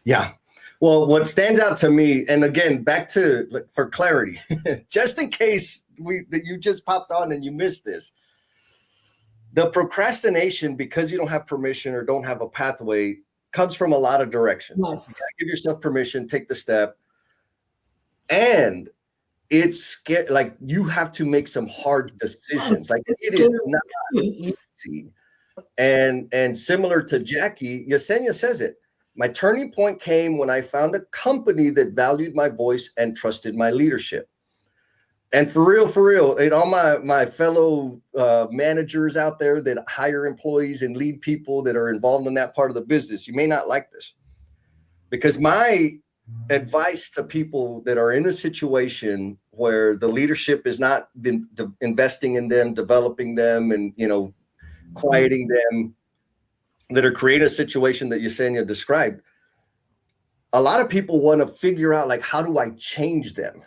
Yeah. Well, what stands out to me, and again, back to for clarity, just in case you just popped on and you missed this, the procrastination, because you don't have permission or don't have a pathway, comes from a lot of directions. Yes. You gotta give yourself permission, take the step, and it's like you have to make some hard decisions. Like it is not easy. And similar to Jackie, Yesenia says it. My turning point came when I found a company that valued my voice and trusted my leadership. And for real, and all my fellow managers out there that hire employees and lead people that are involved in that part of the business, you may not like this. Because my advice to people that are in a situation where the leadership has not been investing in them, developing them, and quieting them, that are creating a situation that Yesenia described, a lot of people want to figure out, like, how do I change them?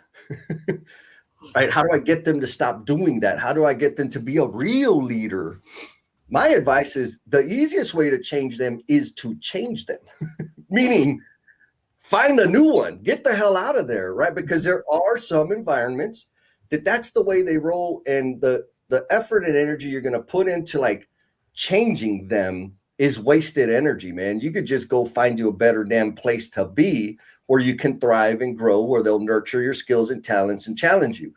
Right? How do I get them to stop doing that? How do I get them to be a real leader? My advice is the easiest way to change them is to change them, meaning find a new one, get the hell out of there, right? Because there are some environments that's the way they roll, and the effort and energy you're going to put into like changing them is wasted energy, man. You could just go find you a better damn place to be where you can thrive and grow, where they'll nurture your skills and talents and challenge you.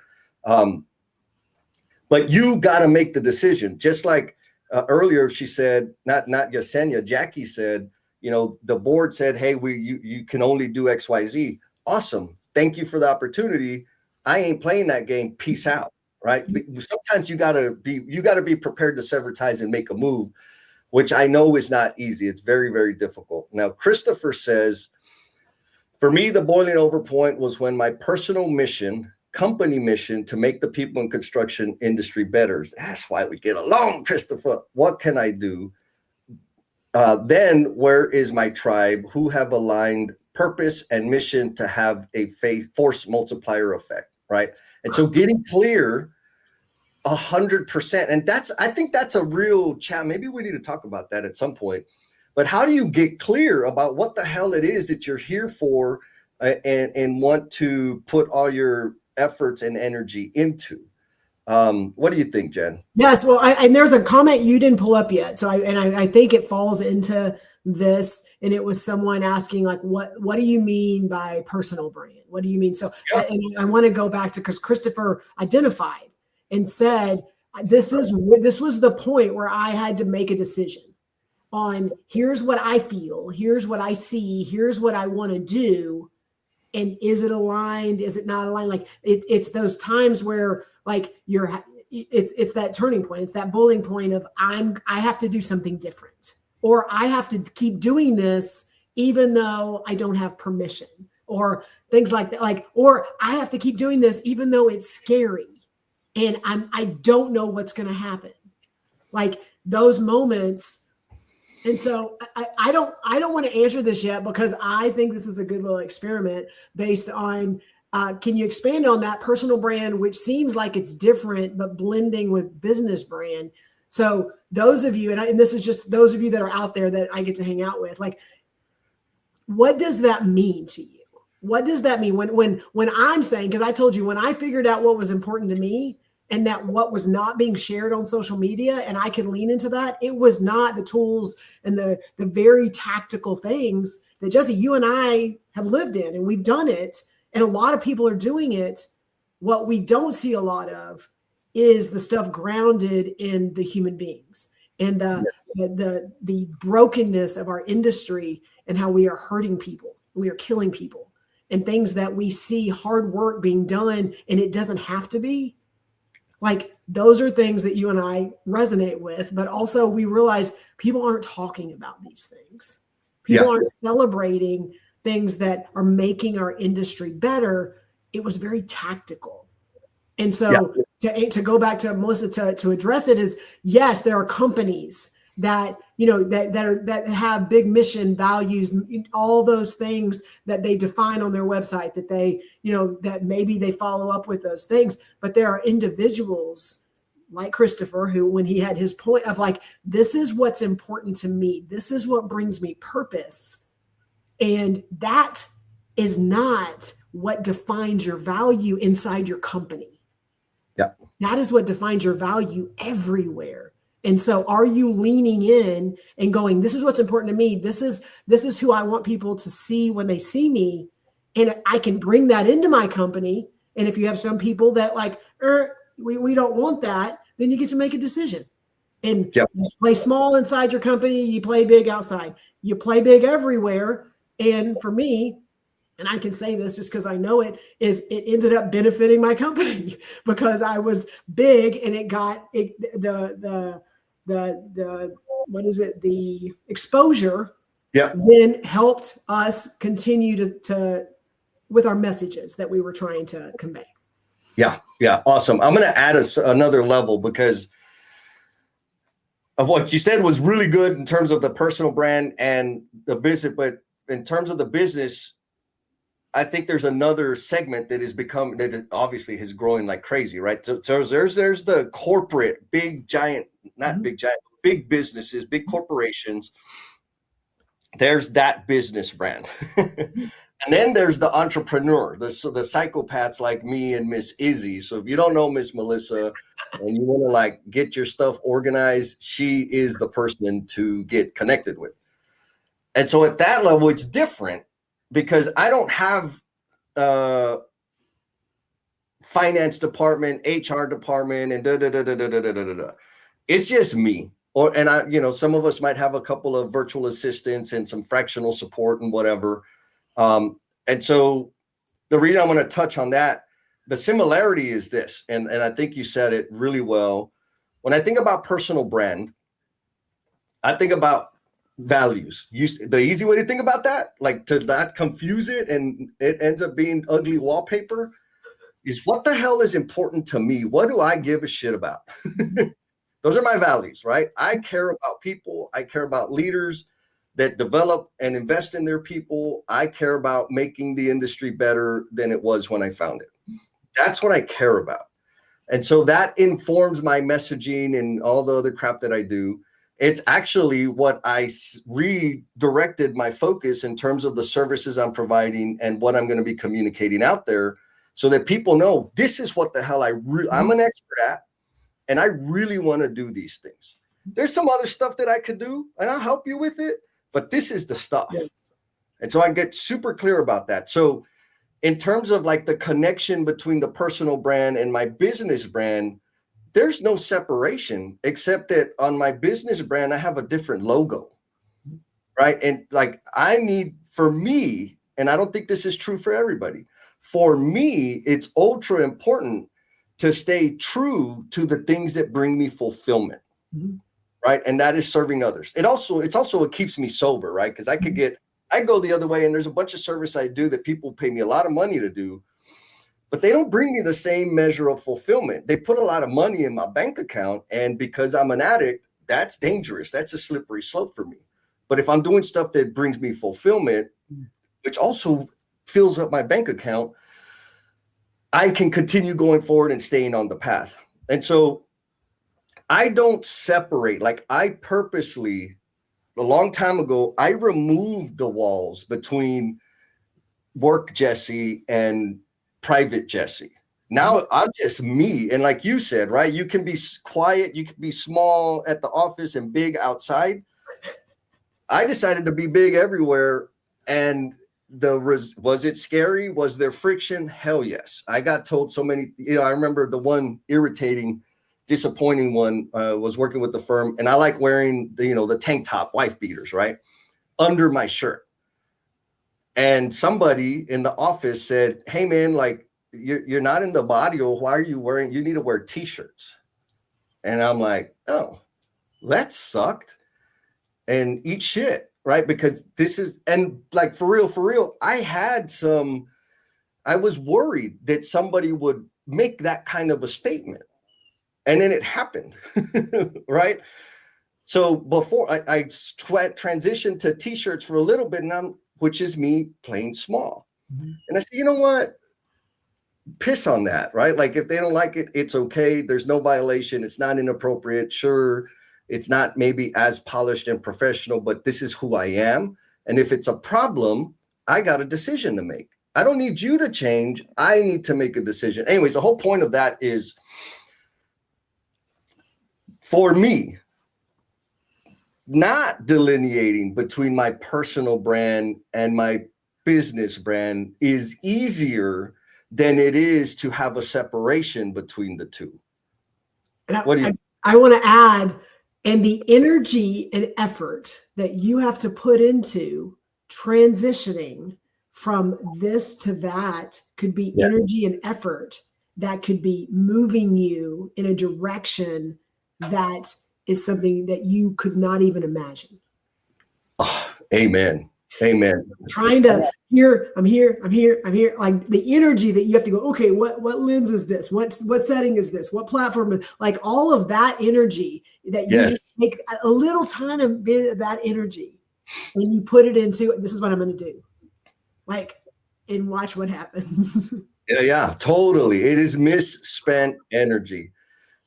But you got to make the decision. Just like earlier, she said, not Yesenia, Jackie said, the board said, hey, you can only do X, Y, Z. Awesome. Thank you for the opportunity. I ain't playing that game. Peace out. Right. Sometimes you gotta be prepared to sever ties and make a move, which I know is not easy. It's very, very difficult. Now, Christopher says, for me, the boiling over point was when my personal mission, company mission, to make the people in construction industry better. That's why we get along, Christopher. What can I do? Then where is my tribe who have aligned purpose and mission to have a force multiplier effect, right? And so getting clear 100%. And I think that's a real challenge. Maybe we need to talk about that at some point. But how do you get clear about what the hell it is that you're here for and want to put all your efforts and energy into? What do you think, Jen? Yes. Well, and there's a comment you didn't pull up yet. So I think it falls into this, and it was someone asking like, what do you mean by personal brand? What do you mean? So and I want to go back to, because Christopher identified and said, this was the point where I had to make a decision on here's what I feel, here's what I see, here's what I want to do. And is it aligned? Is it not aligned? Like it's those times where like it's that turning point. It's that boiling point of I have to do something different, or I have to keep doing this even though I don't have permission, or things like that. Like, or I have to keep doing this even though it's scary and I don't know what's going to happen. Like those moments. And so I don't want to answer this yet, because I think this is a good little experiment based on, can you expand on that personal brand, which seems like it's different, but blending with business brand. So those of you, and this is just those of you that are out there that I get to hang out with, like, what does that mean to you? What does that mean when I'm saying, because I told you, when I figured out what was important to me, and that what was not being shared on social media, and I could lean into that, it was not the tools and the very tactical things that, Jesse, you and I have lived in, and we've done it, and a lot of people are doing it. What we don't see a lot of is the stuff grounded in the human beings and the brokenness of our industry and how we are hurting people, we are killing people, and things that we see hard work being done, and it doesn't have to be. Like those are things that you and I resonate with, but also we realize people aren't talking about these things. People aren't celebrating things that are making our industry better. It was very tactical. And so to go back to Melissa to address it is, yes, there are companies that, you know, that have big mission values, all those things that they define on their website, that they, you know, that maybe they follow up with those things. But there are individuals like Christopher, who, when he had his point of like, this is what's important to me, this is what brings me purpose. And that is not what defines your value inside your company. Yeah. That is what defines your value everywhere. And so are you leaning in and going, this is what's important to me. This is who I want people to see when they see me. And I can bring that into my company. And if you have some people that like, we don't want that, then you get to make a decision. And you play small inside your company, you play big outside. You play big everywhere. And for me, and I can say this just because I know it, is it ended up benefiting my company because I was big and it got the exposure then helped us continue to with our messages that we were trying to convey. Yeah. Awesome. I'm going to add another level because of what you said was really good in terms of the personal brand and the business. But in terms of the business, I think there's another segment that that obviously is growing like crazy, right? So there's the corporate, big businesses, big corporations. There's that business brand. And then there's the entrepreneur, the psychopaths like me and Miss Izzy. So if you don't know Miss Melissa and you want to like get your stuff organized, she is the person to get connected with. And so at that level, it's different because I don't have finance department, HR department, and It's just me. Some of us might have a couple of virtual assistants and some fractional support and whatever. And so the reason I'm going to touch on that, the similarity is this, and I think you said it really well. When I think about personal brand, I think about values. The easy way to think about that, like to not confuse it and it ends up being ugly wallpaper, is what the hell is important to me? What do I give a shit about? Those are my values, right? I care about people. I care about leaders that develop and invest in their people. I care about making the industry better than it was when I found it. That's what I care about. And so that informs my messaging and all the other crap that I do. It's actually what I redirected my focus in terms of the services I'm providing and what I'm going to be communicating out there so that people know this is what the hell I'm an expert at, and I really want to do these things. There's some other stuff that I could do, and I'll help you with it, but this is the stuff. Yes. And so I get super clear about that. So in terms of like the connection between the personal brand and my business brand, there's no separation except that on my business brand, I have a different logo, right? And like for me, and I don't think this is true for everybody, for me, it's ultra important to stay true to the things that bring me fulfillment, right? And that is serving others. It's also what keeps me sober, right? Because I go the other way, and there's a bunch of service I do that people pay me a lot of money to do, but they don't bring me the same measure of fulfillment. They put a lot of money in my bank account, and because I'm an addict, that's dangerous. That's a slippery slope for me. But if I'm doing stuff that brings me fulfillment, which also fills up my bank account, I can continue going forward and staying on the path. And so I don't separate. Like I purposely, a long time ago, I removed the walls between work Jesse and private Jesse. Now I'm just me. And like you said, right, you can be quiet, you can be small at the office and big outside. I decided to be big everywhere. And was it scary? Was there friction? Hell yes. I got told so many, I remember the one irritating, disappointing one was working with the firm, and I like wearing the tank top, wife beaters, right, under my shirt. And somebody in the office said, "Hey man, like you're not in the body, or why are you wearing, you need to wear t-shirts. And I'm like, oh, that sucked. And eat shit, right? Because this is, and like for real, I was worried that somebody would make that kind of a statement. And then it happened, right? So before I transitioned to t-shirts for a little bit, and which is me playing small. Mm-hmm. And I said, you know what? Piss on that, right? Like if they don't like it, it's okay. There's no violation. It's not inappropriate. Sure, it's not maybe as polished and professional, but this is who I am. And if it's a problem, I got a decision to make. I don't need you to change. I need to make a decision. Anyways, the whole point of that is, for me, not delineating between my personal brand and my business brand is easier than it is to have a separation between the two. And What do you? I want to add, and the energy and effort that you have to put into transitioning from this to that could be energy and effort that could be moving you in a direction that is something that you could not even imagine. Oh, amen. Amen. Trying to I'm here. Like the energy that you have to go, okay, what lens is this? What setting is this? What platform is, like all of that energy that you just take a little tiny bit of that energy and you put it into, this is what I'm going to do. Like, and watch what happens. Yeah, totally. It is misspent energy.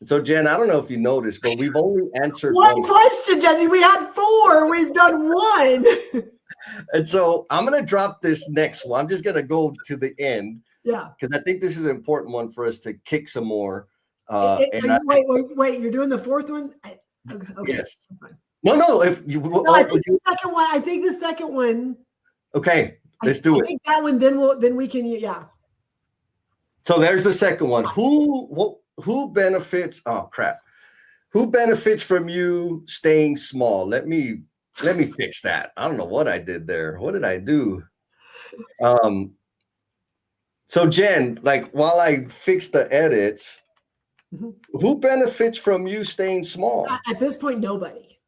And so, Jen, I don't know if you noticed, but we've only answered one question, Jesse. We had 4. We've done 1. And so I'm going to drop this next one. I'm just going to go to the end. Yeah. Because I think this is an important one for us to kick some more. Wait. You're doing the 4th one? Okay. Yes. No. If you, I think the second one. I think the second one. Okay. Let's do it. I think that one. Then we can. Yeah. So there's the second one. Who benefits? Oh crap! Who benefits from you staying small? Let me fix that. I don't know what I did there. What did I do? So Jen, like while I fix the edits, who benefits from you staying small? At this point, nobody.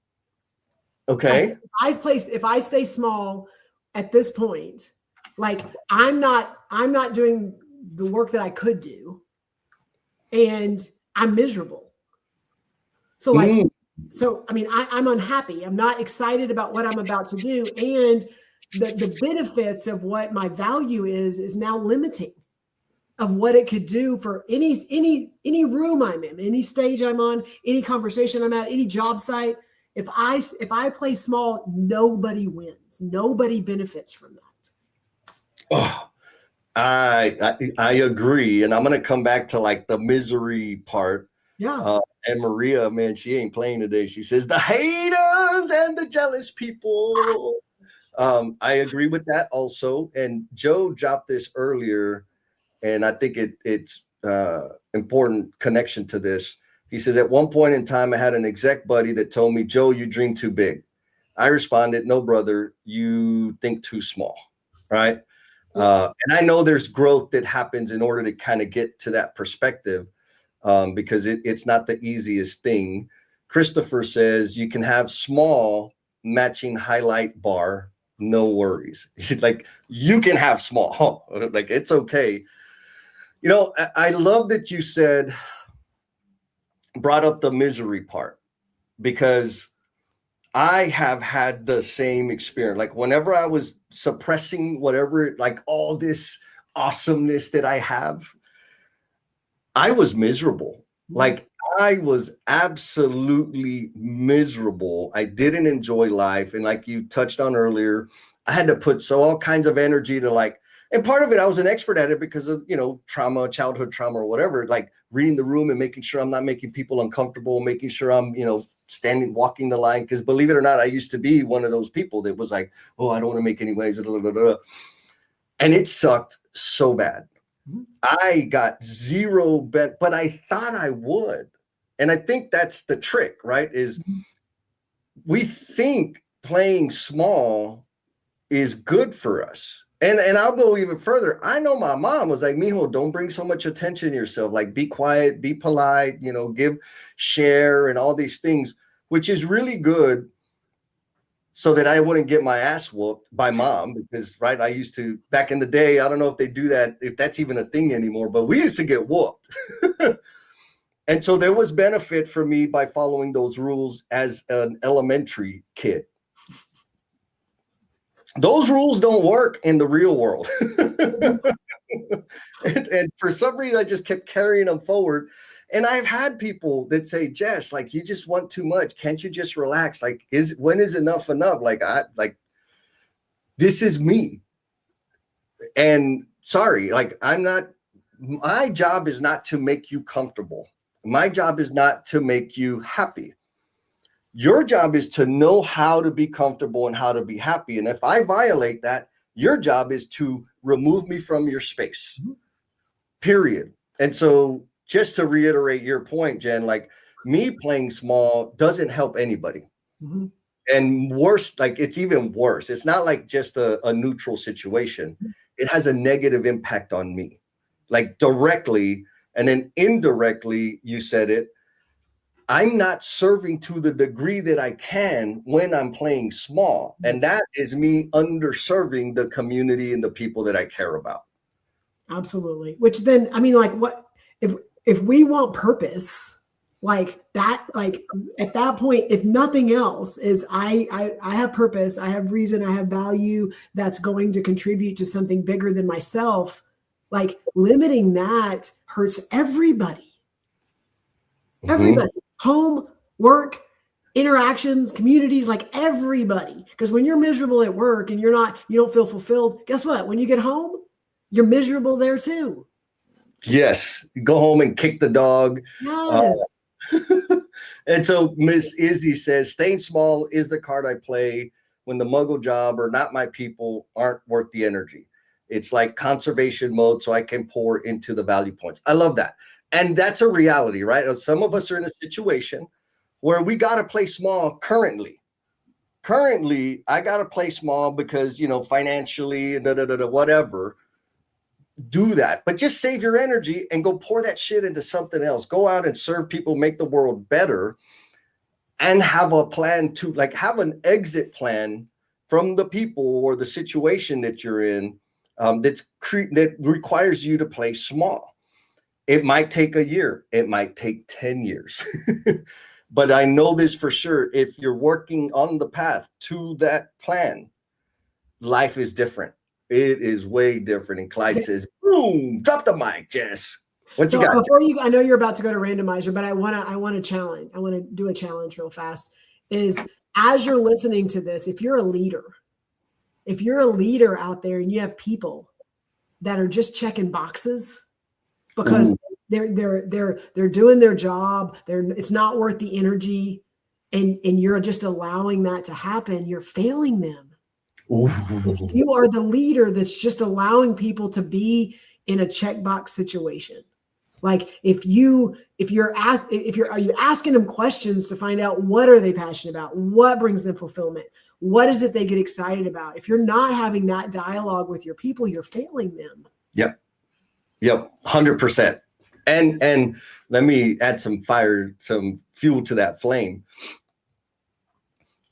Okay. If I stay small at this point, like I'm not doing the work that I could do, and I'm miserable. So like, I mean, I'm unhappy. I'm not excited about what I'm about to do, and the benefits of what my value is now limiting of what it could do for any room I'm in, any stage I'm on, any conversation I'm at, any job site. If I play small, nobody wins. Nobody benefits from that. Oh, I agree, and I'm gonna come back to like the misery part. Yeah. And Maria, man, she ain't playing today. She says the haters and the jealous people. I agree with that also. And Joe dropped this earlier, and I think it's important connection to this. He says, at one point in time, I had an exec buddy that told me, Joe, you dream too big. I responded, no, brother, you think too small, right? And I know there's growth that happens in order to kind of get to that perspective, because it's not the easiest thing. Christopher says you can have small matching highlight bar, no worries. Like you can have small, like it's okay. You know, I love that you brought up the misery part, because I have had the same experience. Like whenever I was suppressing whatever, like all this awesomeness that I have, I was miserable. Like I was absolutely miserable. I didn't enjoy life. And like you touched on earlier, I had to put all kinds of energy to like, and part of it, I was an expert at it because of, trauma, childhood trauma or whatever, like reading the room and making sure I'm not making people uncomfortable, making sure I'm, walking the line. Because believe it or not, I used to be one of those people that was like, oh, I don't want to make any waves. And it sucked so bad. I got zero bet, but I thought I would. And I think that's the trick, right? Is we think playing small is good for us. And I'll go even further. I know my mom was like, "Mijo, don't bring so much attention to yourself. Like, be quiet, be polite, share and all these things," which is really good so that I wouldn't get my ass whooped by mom because, right, I used to, back in the day, I don't know if they do that, if that's even a thing anymore, but we used to get whooped. And so there was benefit for me by following those rules as an elementary kid. Those rules don't work in the real world. and for some reason, I just kept carrying them forward. And I've had people that say, Jess, like, you just want too much. Can't you just relax? Like, when is enough enough? Like, this is me. And sorry, like, my job is not to make you comfortable. My job is not to make you happy. Your job is to know how to be comfortable and how to be happy. And if I violate that, your job is to remove me from your space, period. And so just to reiterate your point, Jen, like, me playing small doesn't help anybody. Mm-hmm. And worse, like, it's even worse. It's not like just a neutral situation. It has a negative impact on me, like directly. And then indirectly, you said it, I'm not serving to the degree that I can when I'm playing small. And that is me underserving the community and the people that I care about. Absolutely. Which then, I mean, like, what if we want purpose, like that, like at that point, if nothing else is I have purpose, I have reason, I have value that's going to contribute to something bigger than myself, like limiting that hurts everybody. Mm-hmm. Everybody. Home, work, interactions, communities, like everybody. Because when you're miserable at work and you don't feel fulfilled, guess what? When you get home, you're miserable there too. Yes. Go home and kick the dog. Yes. And so Miss Izzy says, staying small is the card I play when the muggle job or not my people aren't worth the energy. It's like conservation mode so I can pour into the value points. I love that. And that's a reality, right? Some of us are in a situation where we got to play small currently. Currently, I got to play small because, financially, whatever. Do that. But just save your energy and go pour that shit into something else. Go out and serve people, make the world better, and have a plan to, like, have an exit plan from the people or the situation that you're in that requires you to play small. It might take a year. It might take 10 years. But I know this for sure. If you're working on the path to that plan, life is different. It is way different. And Clyde says, boom, drop the mic, Jess. What you got? Before I know you're about to go to randomizer, but I want to challenge. I want to do a challenge real fast. Is as you're listening to this, if you're a leader out there and you have people that are just checking boxes because they're doing their job, it's not worth the energy, and you're just allowing that to happen, you're failing them. Ooh. If you are the leader that's just allowing people to be in a checkbox situation, like are you asking them questions to find out what are they passionate about, what brings them fulfillment, what is it they get excited about? If you're not having that dialogue with your people, you're failing them. Yep, 100%. And let me add some fuel to that flame.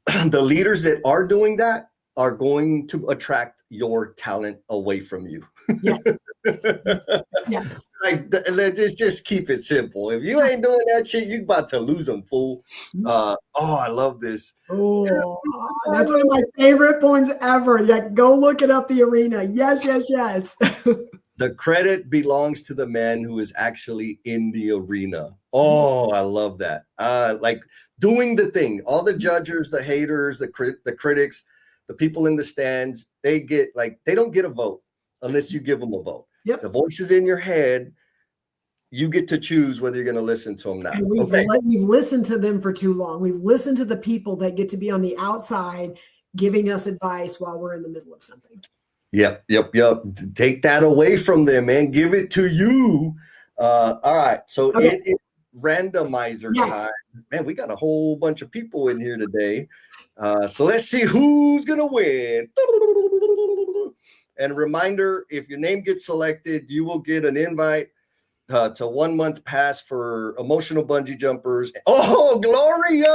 The leaders that are doing that are going to attract your talent away from you. Yes. Yes. Like, let's just keep it simple. If you ain't doing that shit, you about to lose them, fool. I love this. Oh, that's one of my favorite poems ever. Yeah, go look it up, The Arena. Yes. The credit belongs to the man who is actually in the arena. Oh, I love that. Like doing the thing. All the judges, the haters, the critics, the people in the stands, they don't get a vote unless you give them a vote. Yep. The voice is in your head. You get to choose whether you're going to listen to them now. And we've listened to them for too long. We've listened to the people that get to be on the outside giving us advice while we're in the middle of something. Yep. Take that away from them, man. Give it to you. All right. So It is randomizer time. Man, we got a whole bunch of people in here today. So let's see who's going to win. And reminder, if your name gets selected, you will get an invite to 1 month pass for emotional bungee jumpers. Oh, Gloria,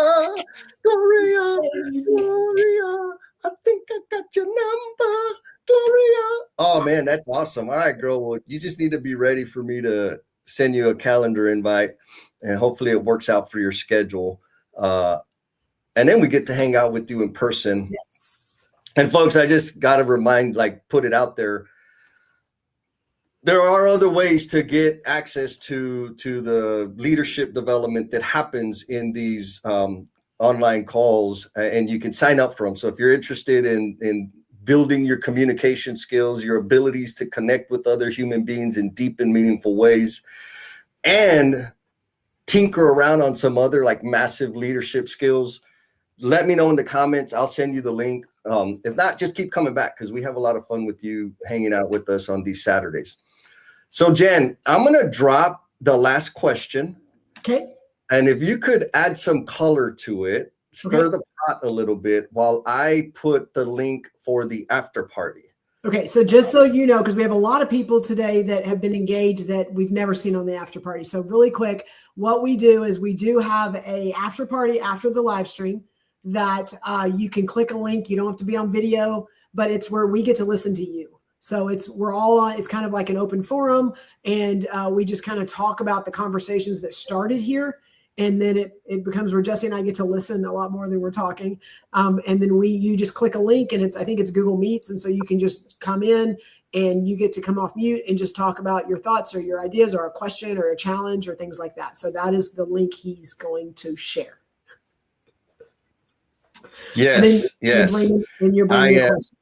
I think I got your number, Gloria. Oh man, that's awesome. All right, girl. Well, you just need to be ready for me to send you a calendar invite, and hopefully it works out for your schedule. And then we get to hang out with you in person. Yes. And folks, I just got to put it out there. There are other ways to get access to the leadership development that happens in these online calls, and you can sign up for them. So if you're interested in building your communication skills, your abilities to connect with other human beings in deep and meaningful ways, and tinker around on some other like massive leadership skills, let me know in the comments. I'll send you the link. If not, just keep coming back because we have a lot of fun with you hanging out with us on these Saturdays. So Jen, I'm going to drop the last question. Okay. And if you could add some color to it, stir the pot a little bit while I put the link for the after party. Okay. So just so you know, because we have a lot of people today that have been engaged that we've never seen on the after party. So really quick, what we do is we do have a after party after the live stream that you can click a link. You don't have to be on video, but it's where we get to listen to you. So we're all on, it's kind of like an open forum, and we just kind of talk about the conversations that started here. And then it becomes where Jesse and I get to listen a lot more than we're talking. And then you just click a link, and I think it's Google Meets. And so you can just come in and you get to come off mute and just talk about your thoughts or your ideas or a question or a challenge or things like that. So that is the link he's going to share. Yes, yes. And you're bringing a question.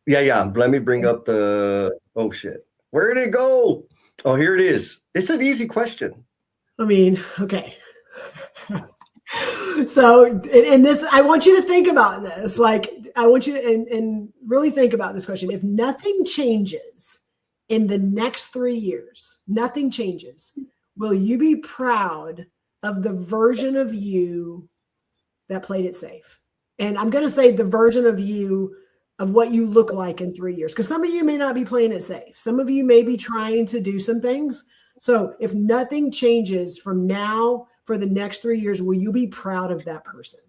Yeah. Let me bring up oh shit. Where did it go? Oh, here it is. It's an easy question. I mean, okay. So, and this, I want you to think about this. Like, I want you to, and really think about this question. If nothing changes in the next 3 years, nothing changes, will you be proud of the version of you that played it safe? And I'm going to say the version of you of what you look like in 3 years, because some of you may not be playing it safe. Some of you may be trying to do some things. So if nothing changes from now for the next 3 years, will you be proud of that person?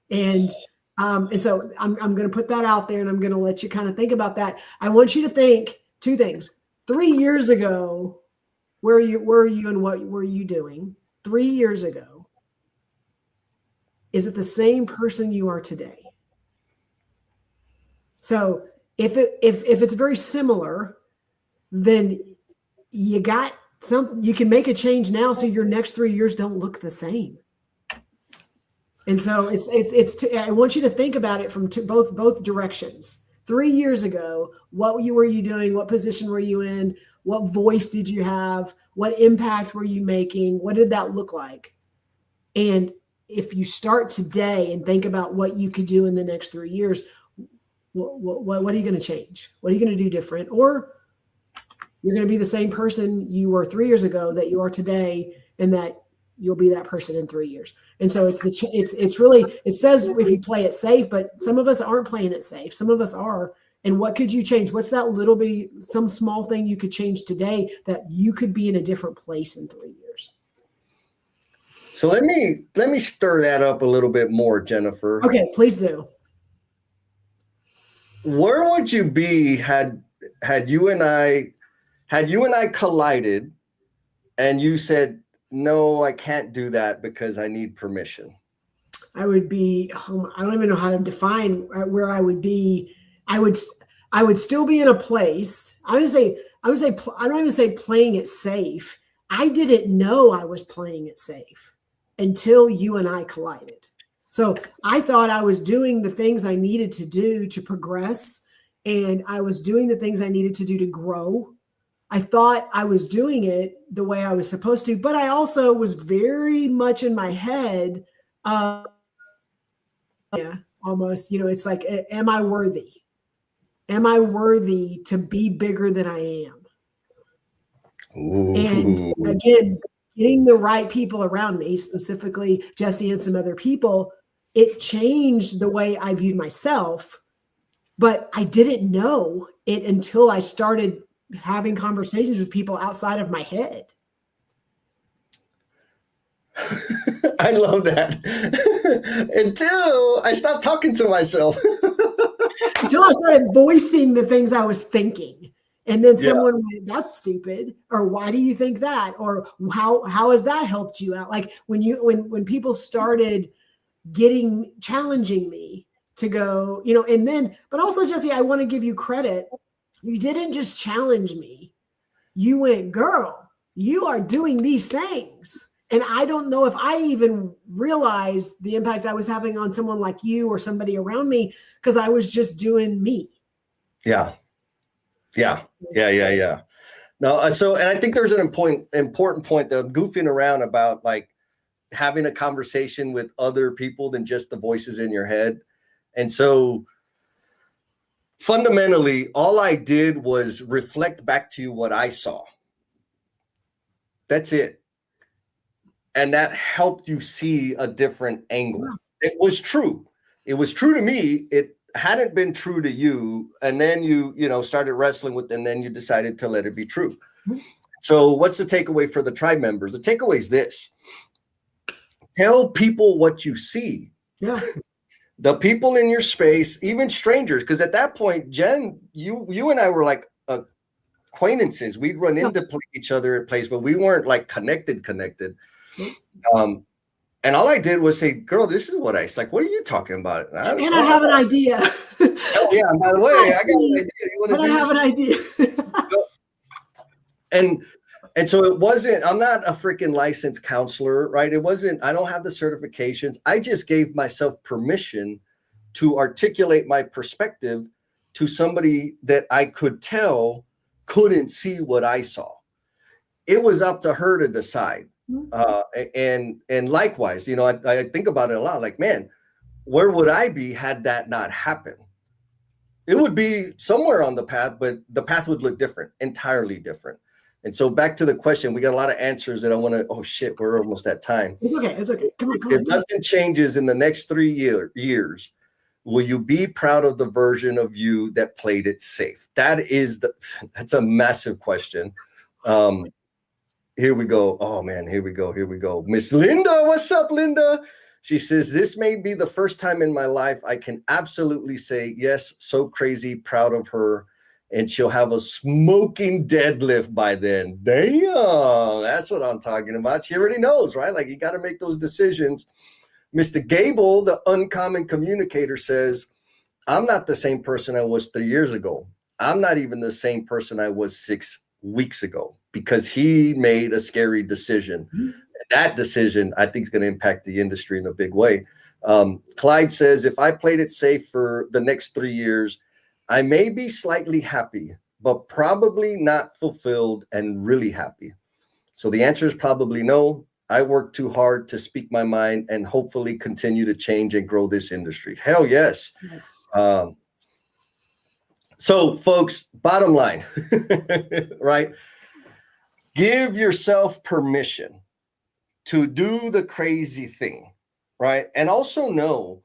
And so I'm going to put that out there, and I'm going to let you kind of think about that. I want you to think two things. 3 years ago, where were you and what were you doing 3 years ago? Is it the same person you are today? So if it's very similar, then you can make a change now so your next 3 years don't look the same. And so I want you to think about it from both directions. 3 years ago, what were you doing? What position were you in? What voice did you have? What impact were you making? What did that look like? And if you start today and think about what you could do in the next 3 years, what are you going to change? What are you going to do different? Or you're going to be the same person you were 3 years ago that you are today, and that you'll be that person in 3 years. And so it's really, it says if you play it safe, but some of us aren't playing it safe. Some of us are. And what could you change? What's that little bitty, some small thing you could change today that you could be in a different place in 3 years? So let me stir that up a little bit more, Jennifer. Okay, please do. Where would you be had you and I collided and you said, no, I can't do that because I need permission? I would be, I don't even know how to define where I would be. I would still be in a place. I would say, I don't even say playing it safe. I didn't know I was playing it safe until you and I collided. So I thought I was doing the things I needed to do to progress, and I was doing the things I needed to do to grow. I thought I was doing it the way I was supposed to, but I also was very much in my head, almost, it's like, am I worthy? Am I worthy to be bigger than I am? Ooh. And again, getting the right people around me, specifically Jesse and some other people, it changed the way I viewed myself. but I didn't know it until I started having conversations with people outside of my head. I love that. Until I stopped talking to myself. Until I started voicing the things I was thinking. And then someone went, that's stupid. Or why do you think that? Or how has that helped you out? Like when people started challenging me to go, and then, but also, Jesse, I want to give you credit. You didn't just challenge me. You went, girl, you are doing these things. And I don't know if I even realized the impact I was having on someone like you or somebody around me, because I was just doing me. Yeah. No, so, and I think there's an important point that I'm goofing around about, like having a conversation with other people than just the voices in your head. And so fundamentally, all I did was reflect back to you what I saw. That's it. And that helped you see a different angle. It was true. It was true to me. It hadn't been true to you. And then you started wrestling with, and then you decided to let it be true. So what's the takeaway for the tribe members? The takeaway is this: tell people what you see. Yeah. The people in your space, even strangers, because at that point, Jen, you and I were like acquaintances. We'd run into each other at places, but we weren't like connected. And all I did was say, girl, this is what I like. What are you talking about? I have an idea. Oh yeah, by the way, I got an idea. I have an idea. And so it wasn't, I'm not a freaking licensed counselor, right? It wasn't, I don't have the certifications. I just gave myself permission to articulate my perspective to somebody that I could tell couldn't see what I saw. It was up to her to decide. And likewise, I think about it a lot, like, man, where would I be had that not happened? It would be somewhere on the path, but the path would look different, entirely different. And so back to the question, we got a lot of answers that I want to, oh shit, we're almost at time. It's okay. Come on. If nothing changes in the next 3 years, will you be proud of the version of you that played it safe? That's a massive question. Here we go. Oh man, here we go. Miss Linda, what's up, Linda? She says, this may be the first time in my life I can absolutely say, yes, so crazy, proud of her. And she'll have a smoking deadlift by then. Damn, that's what I'm talking about. She already knows, right? Like, you got to make those decisions. Mr. Gable, the uncommon communicator, says, I'm not the same person I was 3 years ago. I'm not even the same person I was 6 weeks ago, because he made a scary decision. That decision, I think, is going to impact the industry in a big way. Clyde says, if I played it safe for the next 3 years, I may be slightly happy, but probably not fulfilled and really happy. So the answer is probably no. I work too hard to speak my mind and hopefully continue to change and grow this industry. Hell yes. So folks, bottom line, right? Give yourself permission to do the crazy thing, right? And also know,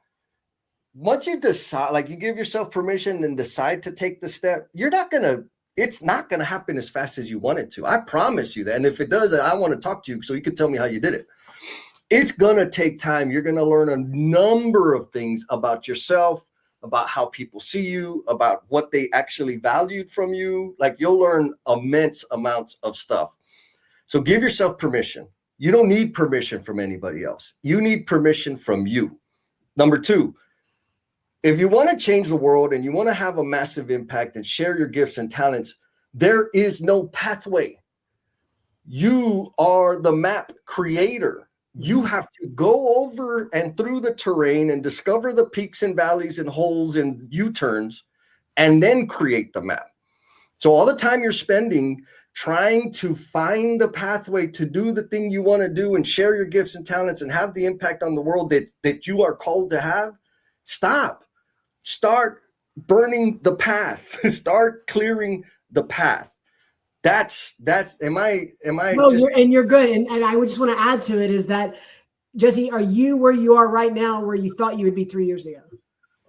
once you decide, like, you give yourself permission and decide to take the step, it's not going to happen as fast as you want it to. I promise you that. And if it does, I want to talk to you so you can tell me how you did it. It's going to take time. You're going to learn a number of things about yourself, about how people see you, about what they actually valued from you. Like, you'll learn immense amounts of stuff. So give yourself permission. You don't need permission from anybody else. You need permission from you. Number 2, if you want to change the world and you want to have a massive impact and share your gifts and talents, there is no pathway. You are the map creator. You have to go over and through the terrain and discover the peaks and valleys and holes and U-turns, and then create the map. So all the time you're spending trying to find the pathway to do the thing you want to do and share your gifts and talents and have the impact on the world that you are called to have, stop. Start burning the path. Start clearing the path. That's am I no, you're good. And I would just want to add to it is that, Jesse, are you where you are right now where you thought you would be 3 years ago?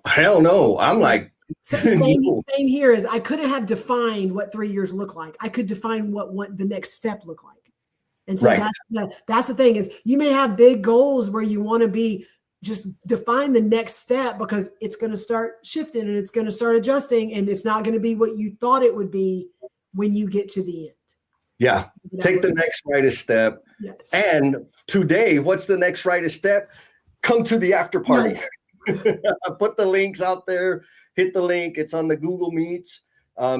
Hell no. I'm like Same here. Is I couldn't have defined what 3 years look like. I could define what the next step looked like. And so that's the thing is you may have big goals where you want to be, just define the next step because it's going to start shifting and it's going to start adjusting and it's not going to be what you thought it would be when you get to the end. Yeah. Take the next rightest step. Yes. And today, what's the next rightest step? Come to the after party. I put the links out there. Hit the link. It's on the Google Meets.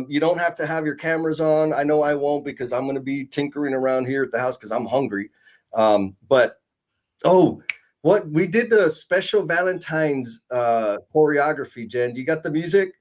You don't have to have your cameras on. I know I won't because I'm going to be tinkering around here at the house because I'm hungry. What we did the special Valentine's choreography, Jen. You got the music?